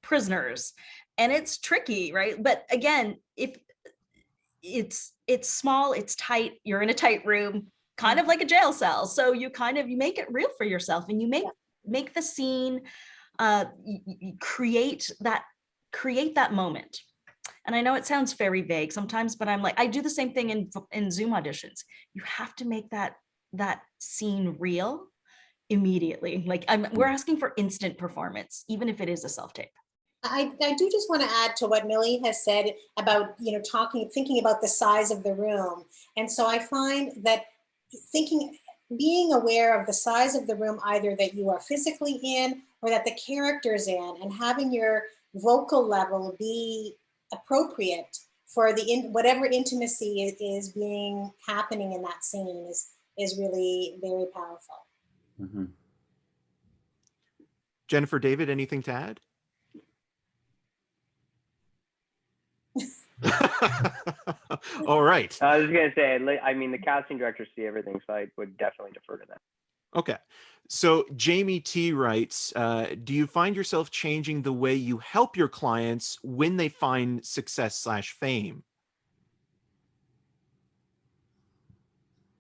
prisoners, and it's tricky, right? But again, if it's small, it's tight, you're in a tight room, kind of like a jail cell. So you make it real for yourself, and you make the scene, you create that moment. And I know it sounds very vague sometimes, but I'm like, I do the same thing in Zoom auditions. You have to make that scene real immedially. Like we're asking for instant performance, even if it is a self-tape. I do just want to add to what Millie has said about, thinking about the size of the room. And so I find that being aware of the size of the room, either that you are physically in or that the character's in, and having your vocal level be appropriate for whatever intimacy is happening in that scene is really very powerful. Mm-hmm. Jennifer, David, anything to add? All right. I was going to say, I mean, the casting directors see everything, so I would definitely defer to them. Okay. So Jamie T writes, do you find yourself changing the way you help your clients when they find success/fame?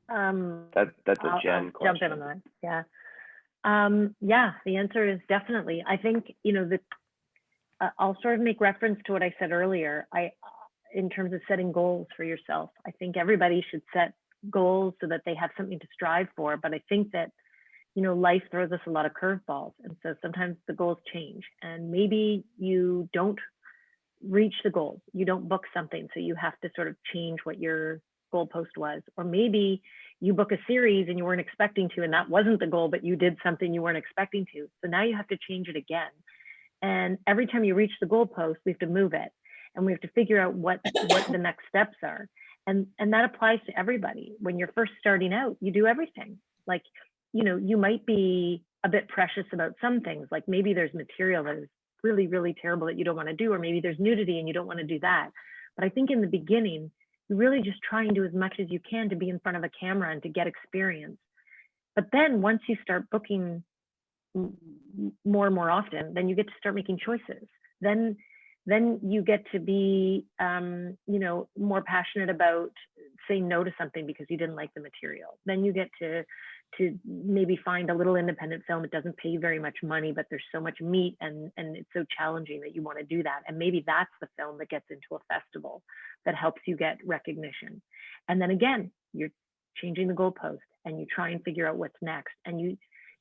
That's a Jen question. Jump in on that. Yeah. Yeah, the answer is definitely. I think, I'll sort of make reference to what I said earlier. In terms of setting goals for yourself, I think everybody should set goals so that they have something to strive for. But I think that, life throws us a lot of curveballs. And so sometimes the goals change, and maybe you don't reach the goal. You don't book something. So you have to sort of change what you're goalpost was, or maybe you book a series and you weren't expecting to, and that wasn't the goal, but you did something you weren't expecting to. So now you have to change it again. And every time you reach the goalpost, we have to move it, and we have to figure out what the next steps are. And that applies to everybody. When you're first starting out, you do everything. Like, you know, you might be a bit precious about some things, like maybe there's material that is really, really terrible that you don't want to do, or maybe there's nudity and you don't want to do that. But I think in the beginning, you really just try and do as much as you can to be in front of a camera and to get experience. But then once you start booking more and more often, then you get to start making choices. Then you get to be, you know, more passionate about saying no to something because you didn't like the material. Then you get to maybe find a little independent film. It doesn't pay very much money, but there's so much meat and it's so challenging that you want to do that. And maybe that's the film that gets into a festival that helps you get recognition. And then again, you're changing the goalpost and you try and figure out what's next. And you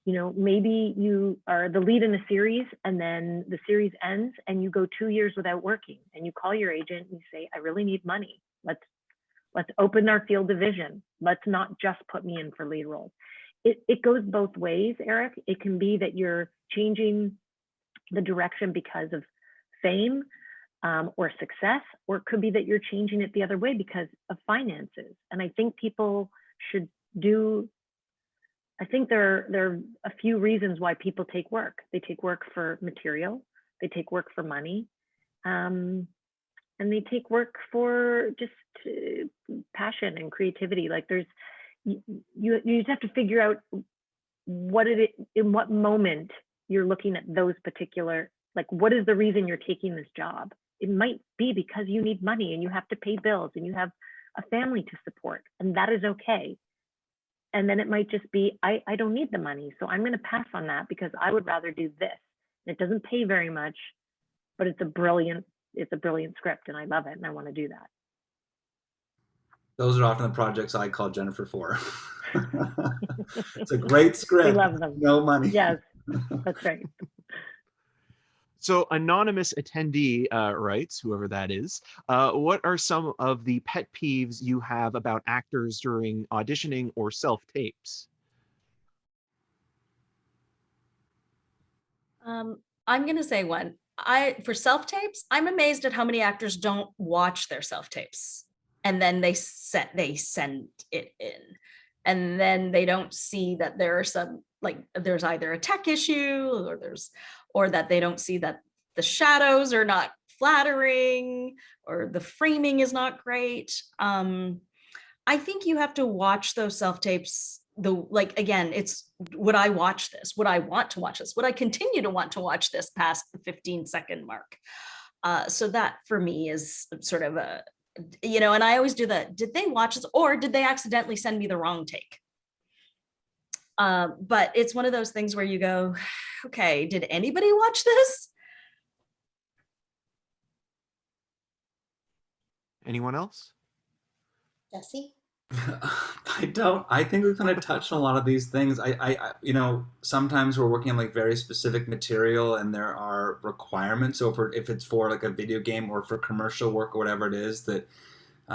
know, maybe you are the lead in a series and then the series ends and you go 2 years without working, and you call your agent and you say, I really need money. Let's open our field division. Let's not just put me in for lead roles. It goes both ways, Eric. It can be that you're changing the direction because of fame or success, or it could be that you're changing it the other way because of finances. And I think people should do, I think there are a few reasons why people take work. They take work for material, they take work for money, and they take work for just passion and creativity. Like you just have to figure out in what moment you're looking at those particular, like, what is the reason you're taking this job? It might be because you need money and you have to pay bills and you have a family to support, and that is okay. And then it might just be, I don't need the money, so I'm going to pass on that because I would rather do this. And it doesn't pay very much, but it's a brilliant script and I love it and I want to do that. Those are often the projects I call Jennifer for. It's a great script. We love them. No money. Yes, that's right. So anonymous attendee writes, whoever that is, what are some of the pet peeves you have about actors during auditioning or self-tapes? I'm going to say one. For self-tapes, I'm amazed at how many actors don't watch their self-tapes. And then they send it in. And then they don't see that there are some, like, there's either a tech issue or that they don't see that the shadows are not flattering or the framing is not great. I think you have to watch those self-tapes. Again, it's, would I watch this? Would I want to watch this? Would I continue to want to watch this past the 15-second mark? So that for me is sort of a, you know, and I always do that. Did they watch this or did they accidentally send me the wrong take? But it's one of those things where you go, okay, did anybody watch this? Anyone else? Jesse? I think we've kind of touched on a lot of these things. You know, sometimes we're working on like very specific material and there are requirements. So if it's for like a video game or for commercial work or whatever it is, that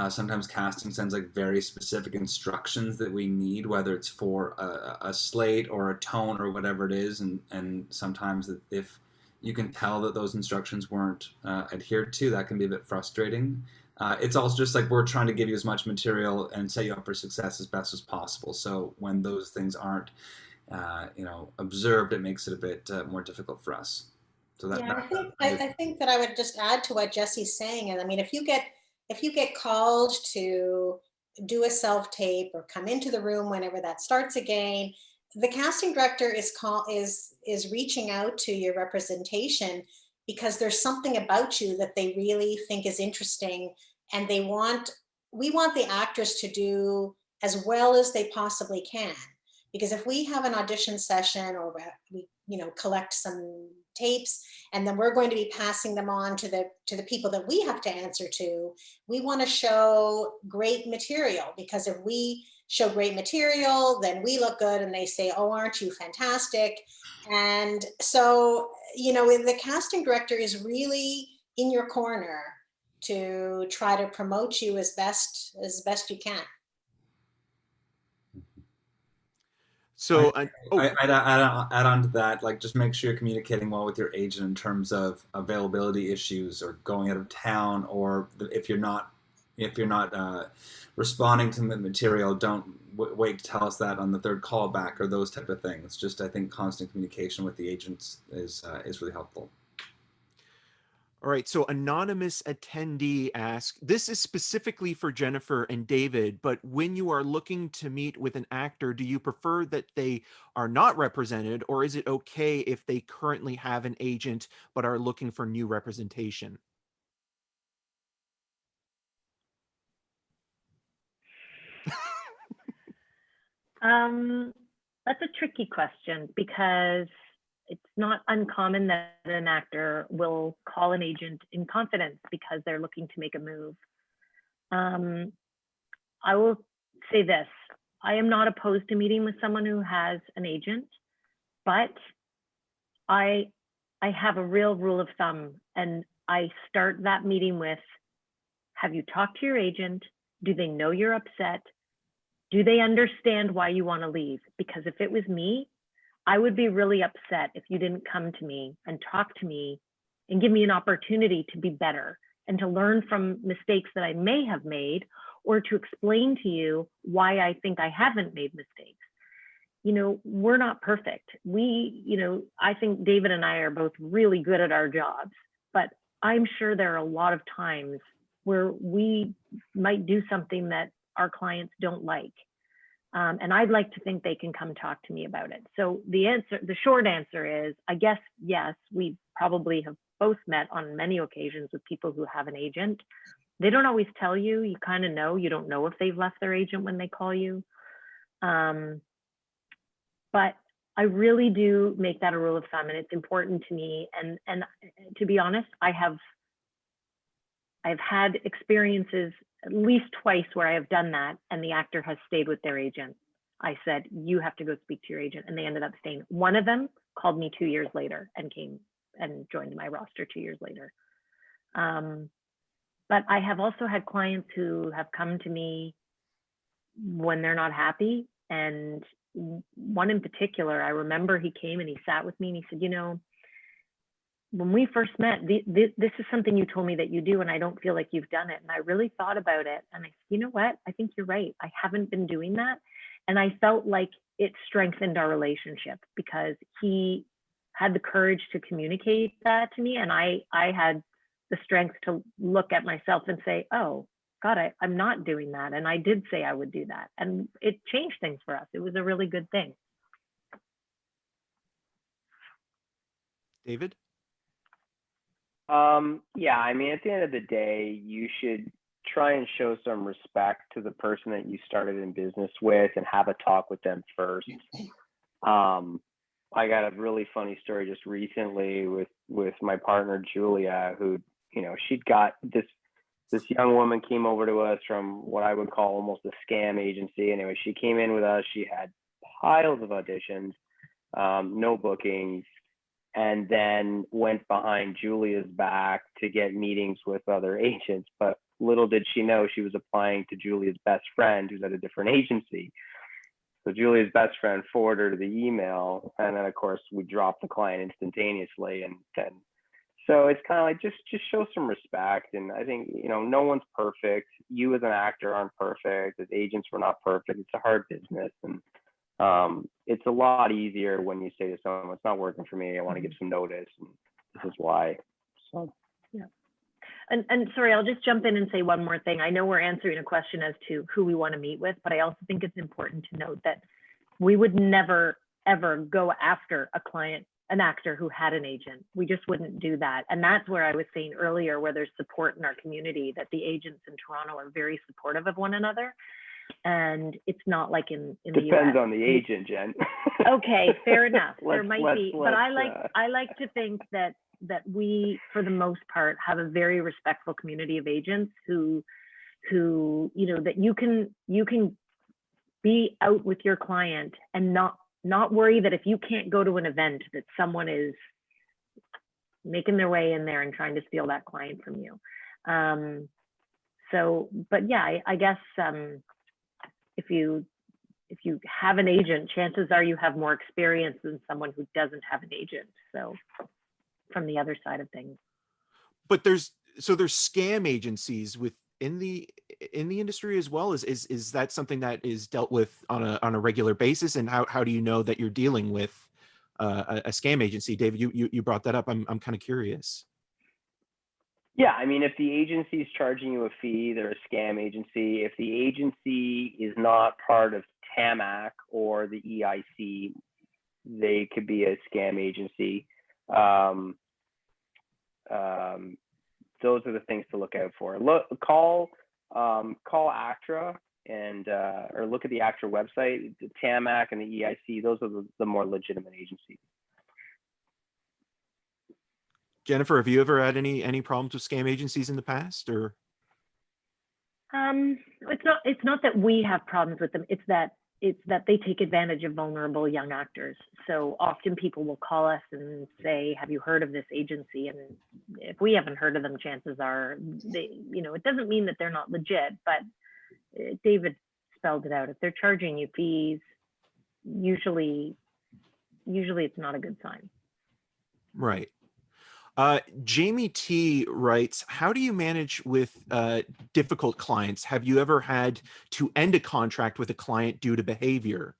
sometimes casting sends like very specific instructions that we need, whether it's for a slate or a tone or whatever it is. And sometimes if you can tell that those instructions weren't adhered to, that can be a bit frustrating. It's also just like we're trying to give you as much material and set you up for success as best as possible. So when those things aren't, you know, observed, it makes it a bit more difficult for us. So I think that I would just add to what Jesse's saying. And I mean, if you get called to do a self-tape or come into the room whenever that starts again, the casting director is reaching out to your representation because there's something about you that they really think is interesting, and we want the actors to do as well as they possibly can. Because if we have an audition session or we, you know, collect some tapes and then we're going to be passing them on to the people that we have to answer to, we want to show great material, because if we show great material, then we look good and they say, oh, aren't you fantastic? And so, you know, the casting director is really in your corner to try to promote you as best you can. So, I'd add on to that, like just make sure you're communicating well with your agent in terms of availability issues or going out of town, or if you're not responding to the material, don't wait to tell us that on the third callback or those type of things. Just I think constant communication with the agents is really helpful. all right, so anonymous attendee asks, this is specifically for Jennifer and David, but when you are looking to meet with an actor, do you prefer that they are not represented, or is it okay if they currently have an agent but are looking for new representation? That's a tricky question, because it's not uncommon that an actor will call an agent in confidence because they're looking to make a move. I will say this, I am not opposed to meeting with someone who has an agent, but I have a real rule of thumb, and I start that meeting with, have you talked to your agent? Do they know you're upset? Do they understand why you want to leave? Because if it was me, I would be really upset if you didn't come to me and talk to me and give me an opportunity to be better and to learn from mistakes that I may have made, or to explain to you why I think I haven't made mistakes. You know, we're not perfect. I think David and I are both really good at our jobs, but I'm sure there are a lot of times where we might do something that our clients don't like. And I'd like to think they can come talk to me about it. So the short answer is, I guess, yes, we probably have both met on many occasions with people who have an agent. They don't always tell you, you kind of know, you don't know if they've left their agent when they call you. But I really do make that a rule of thumb, and it's important to me. And to be honest, I've had experiences at least twice where I have done that, and the actor has stayed with their agent. I said, you have to go speak to your agent, and they ended up staying. One of them called me 2 years later and came and joined my roster 2 years later. But I have also had clients who have come to me when they're not happy. And one in particular, I remember he came and he sat with me and he said, you know, when we first met, this is something you told me that you do, and I don't feel like you've done it. And I really thought about it. And I said, you know what? I think you're right. I haven't been doing that. And I felt like it strengthened our relationship because he had the courage to communicate that to me. And I had the strength to look at myself and say, oh, God, I'm not doing that. And I did say I would do that. And it changed things for us. It was a really good thing. David? Yeah, I mean, at the end of the day, you should try and show some respect to the person that you started in business with and have a talk with them first. I got a really funny story just recently with my partner, Julia, who, you know, she'd got this young woman came over to us from what I would call almost a scam agency. Anyway, she came in with us. She had piles of auditions, no bookings, and then went behind Julia's back to get meetings with other agents. But little did she know she was applying to Julia's best friend, who's at a different agency. So Julia's best friend forwarded her the email, and then of course we dropped the client instantaneously. And then, so it's kind of like just show some respect. And I think, you know, no one's perfect. You as an actor aren't perfect. As agents, we're not perfect. It's a hard business, and it's a lot easier when you say to someone, it's not working for me, I want to give some notice, and this is why. So yeah. And sorry, I'll just jump in and say one more thing. I know we're answering a question as to who we want to meet with, but I also think it's important to note that we would never, ever go after a client, an actor who had an agent. We just wouldn't do that. And that's where I was saying earlier, where there's support in our community, that the agents in Toronto are very supportive of one another. And it's not like in the US. Depends on the agent, Jen. Okay, fair enough. There might be, but I like to think that we, for the most part, have a very respectful community of agents who you know, that you can be out with your client and not worry that if you can't go to an event that someone is making their way in there and trying to steal that client from you. So, but yeah, I guess if you have an agent, chances are you have more experience than someone who doesn't have an agent. So from the other side of things. But there's scam agencies within the industry as well. Is that something that is dealt with on a regular basis? And how do you know that you're dealing with a scam agency? David, you brought that up. I'm kind of curious. Yeah, I mean, if the agency is charging you a fee, they're a scam agency. If the agency is not part of TAMAC or the EIC, they could be a scam agency. Those are the things to look out for. Call ACTRA and or look at the ACTRA website. The TAMAC and the EIC, those are the more legitimate agencies. Jennifer, have you ever had any problems with scam agencies in the past, or? It's not that we have problems with them. It's that they take advantage of vulnerable young actors. So often people will call us and say, "Have you heard of this agency?" And if we haven't heard of them, chances are it doesn't mean that they're not legit, but David spelled it out. If they're charging you fees, usually it's not a good sign. Right. Jamie T writes, how do you manage with difficult clients? Have you ever had to end a contract with a client due to behavior?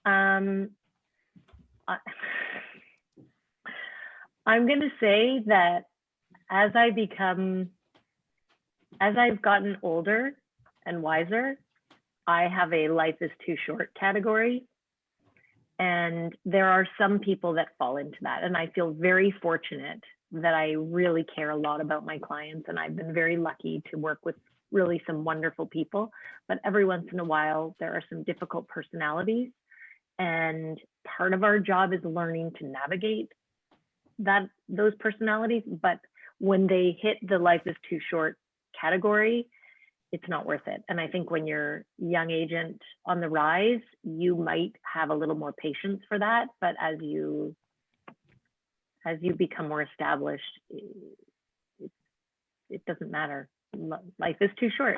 I'm going to say that as I've gotten older and wiser, I have a life is too short category. And there are some people that fall into that. And I feel very fortunate that I really care a lot about my clients. And I've been very lucky to work with really some wonderful people. But every once in a while, there are some difficult personalities. And part of our job is learning to navigate those personalities. But when they hit the life is too short category, it's not worth it. And I think when you're a young agent on the rise, you might have a little more patience for that. But as you become more established, it doesn't matter. Life is too short.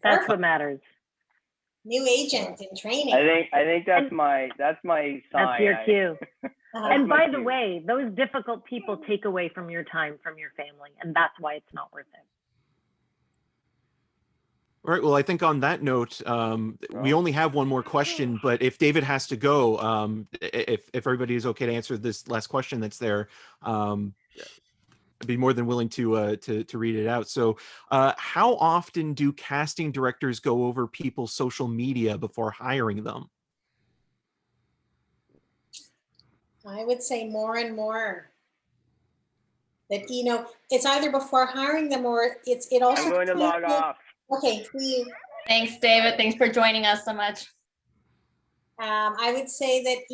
That's what matters. New agent in training. I think that's my sign. That's your cue. And by the way, those difficult people take away from your time, from your family, and that's why it's not worth it. All right. Well, I think on that note, we only have one more question, but if David has to go, if everybody is okay to answer this last question that's there, I'd be more than willing to read it out. So how often do casting directors go over people's social media before hiring them? I would say more and more. That it's either before hiring them or it also. I'm going to log off. Okay, see you. Thanks, David. Thanks for joining us so much. I would say that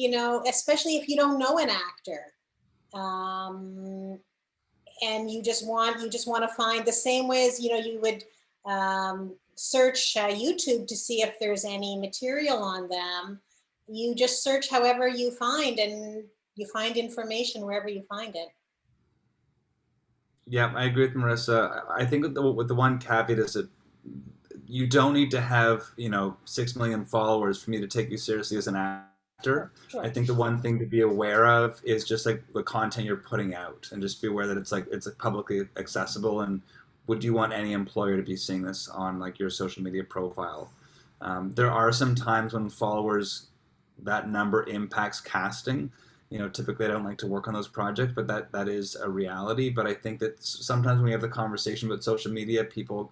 especially if you don't know an actor, and you just want to find the same way as you would search YouTube to see if there's any material on them. You just search however you find, and you find information wherever you find it. Yeah, I agree with Marissa. I think with the one caveat is that you don't need to have 6 million followers for me to take you seriously as an actor. Sure. I think the one thing to be aware of is just like the content you're putting out, and just be aware that it's publicly accessible. And would you want any employer to be seeing this on like your social media profile? There are some times when followers, that number impacts casting. Typically I don't like to work on those projects, but that is a reality. But I think that sometimes when we have the conversation about social media, people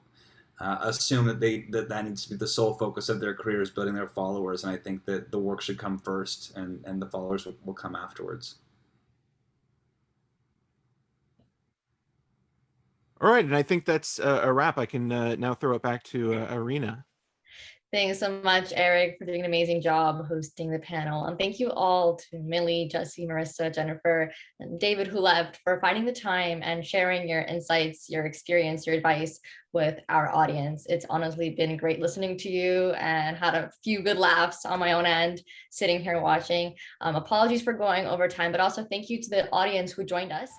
assume that that needs to be the sole focus of their career, is building their followers. And I think that the work should come first, and the followers will come afterwards. All right, and I think that's a wrap. I can now throw it back to Irina. Thanks so much, Eric, for doing an amazing job hosting the panel. And thank you all to Millie, Jesse, Marissa, Jennifer, and David, who left, for finding the time and sharing your insights, your experience, your advice with our audience. It's honestly been great listening to you and had a few good laughs on my own end, sitting here watching. Apologies for going over time, but also thank you to the audience who joined us.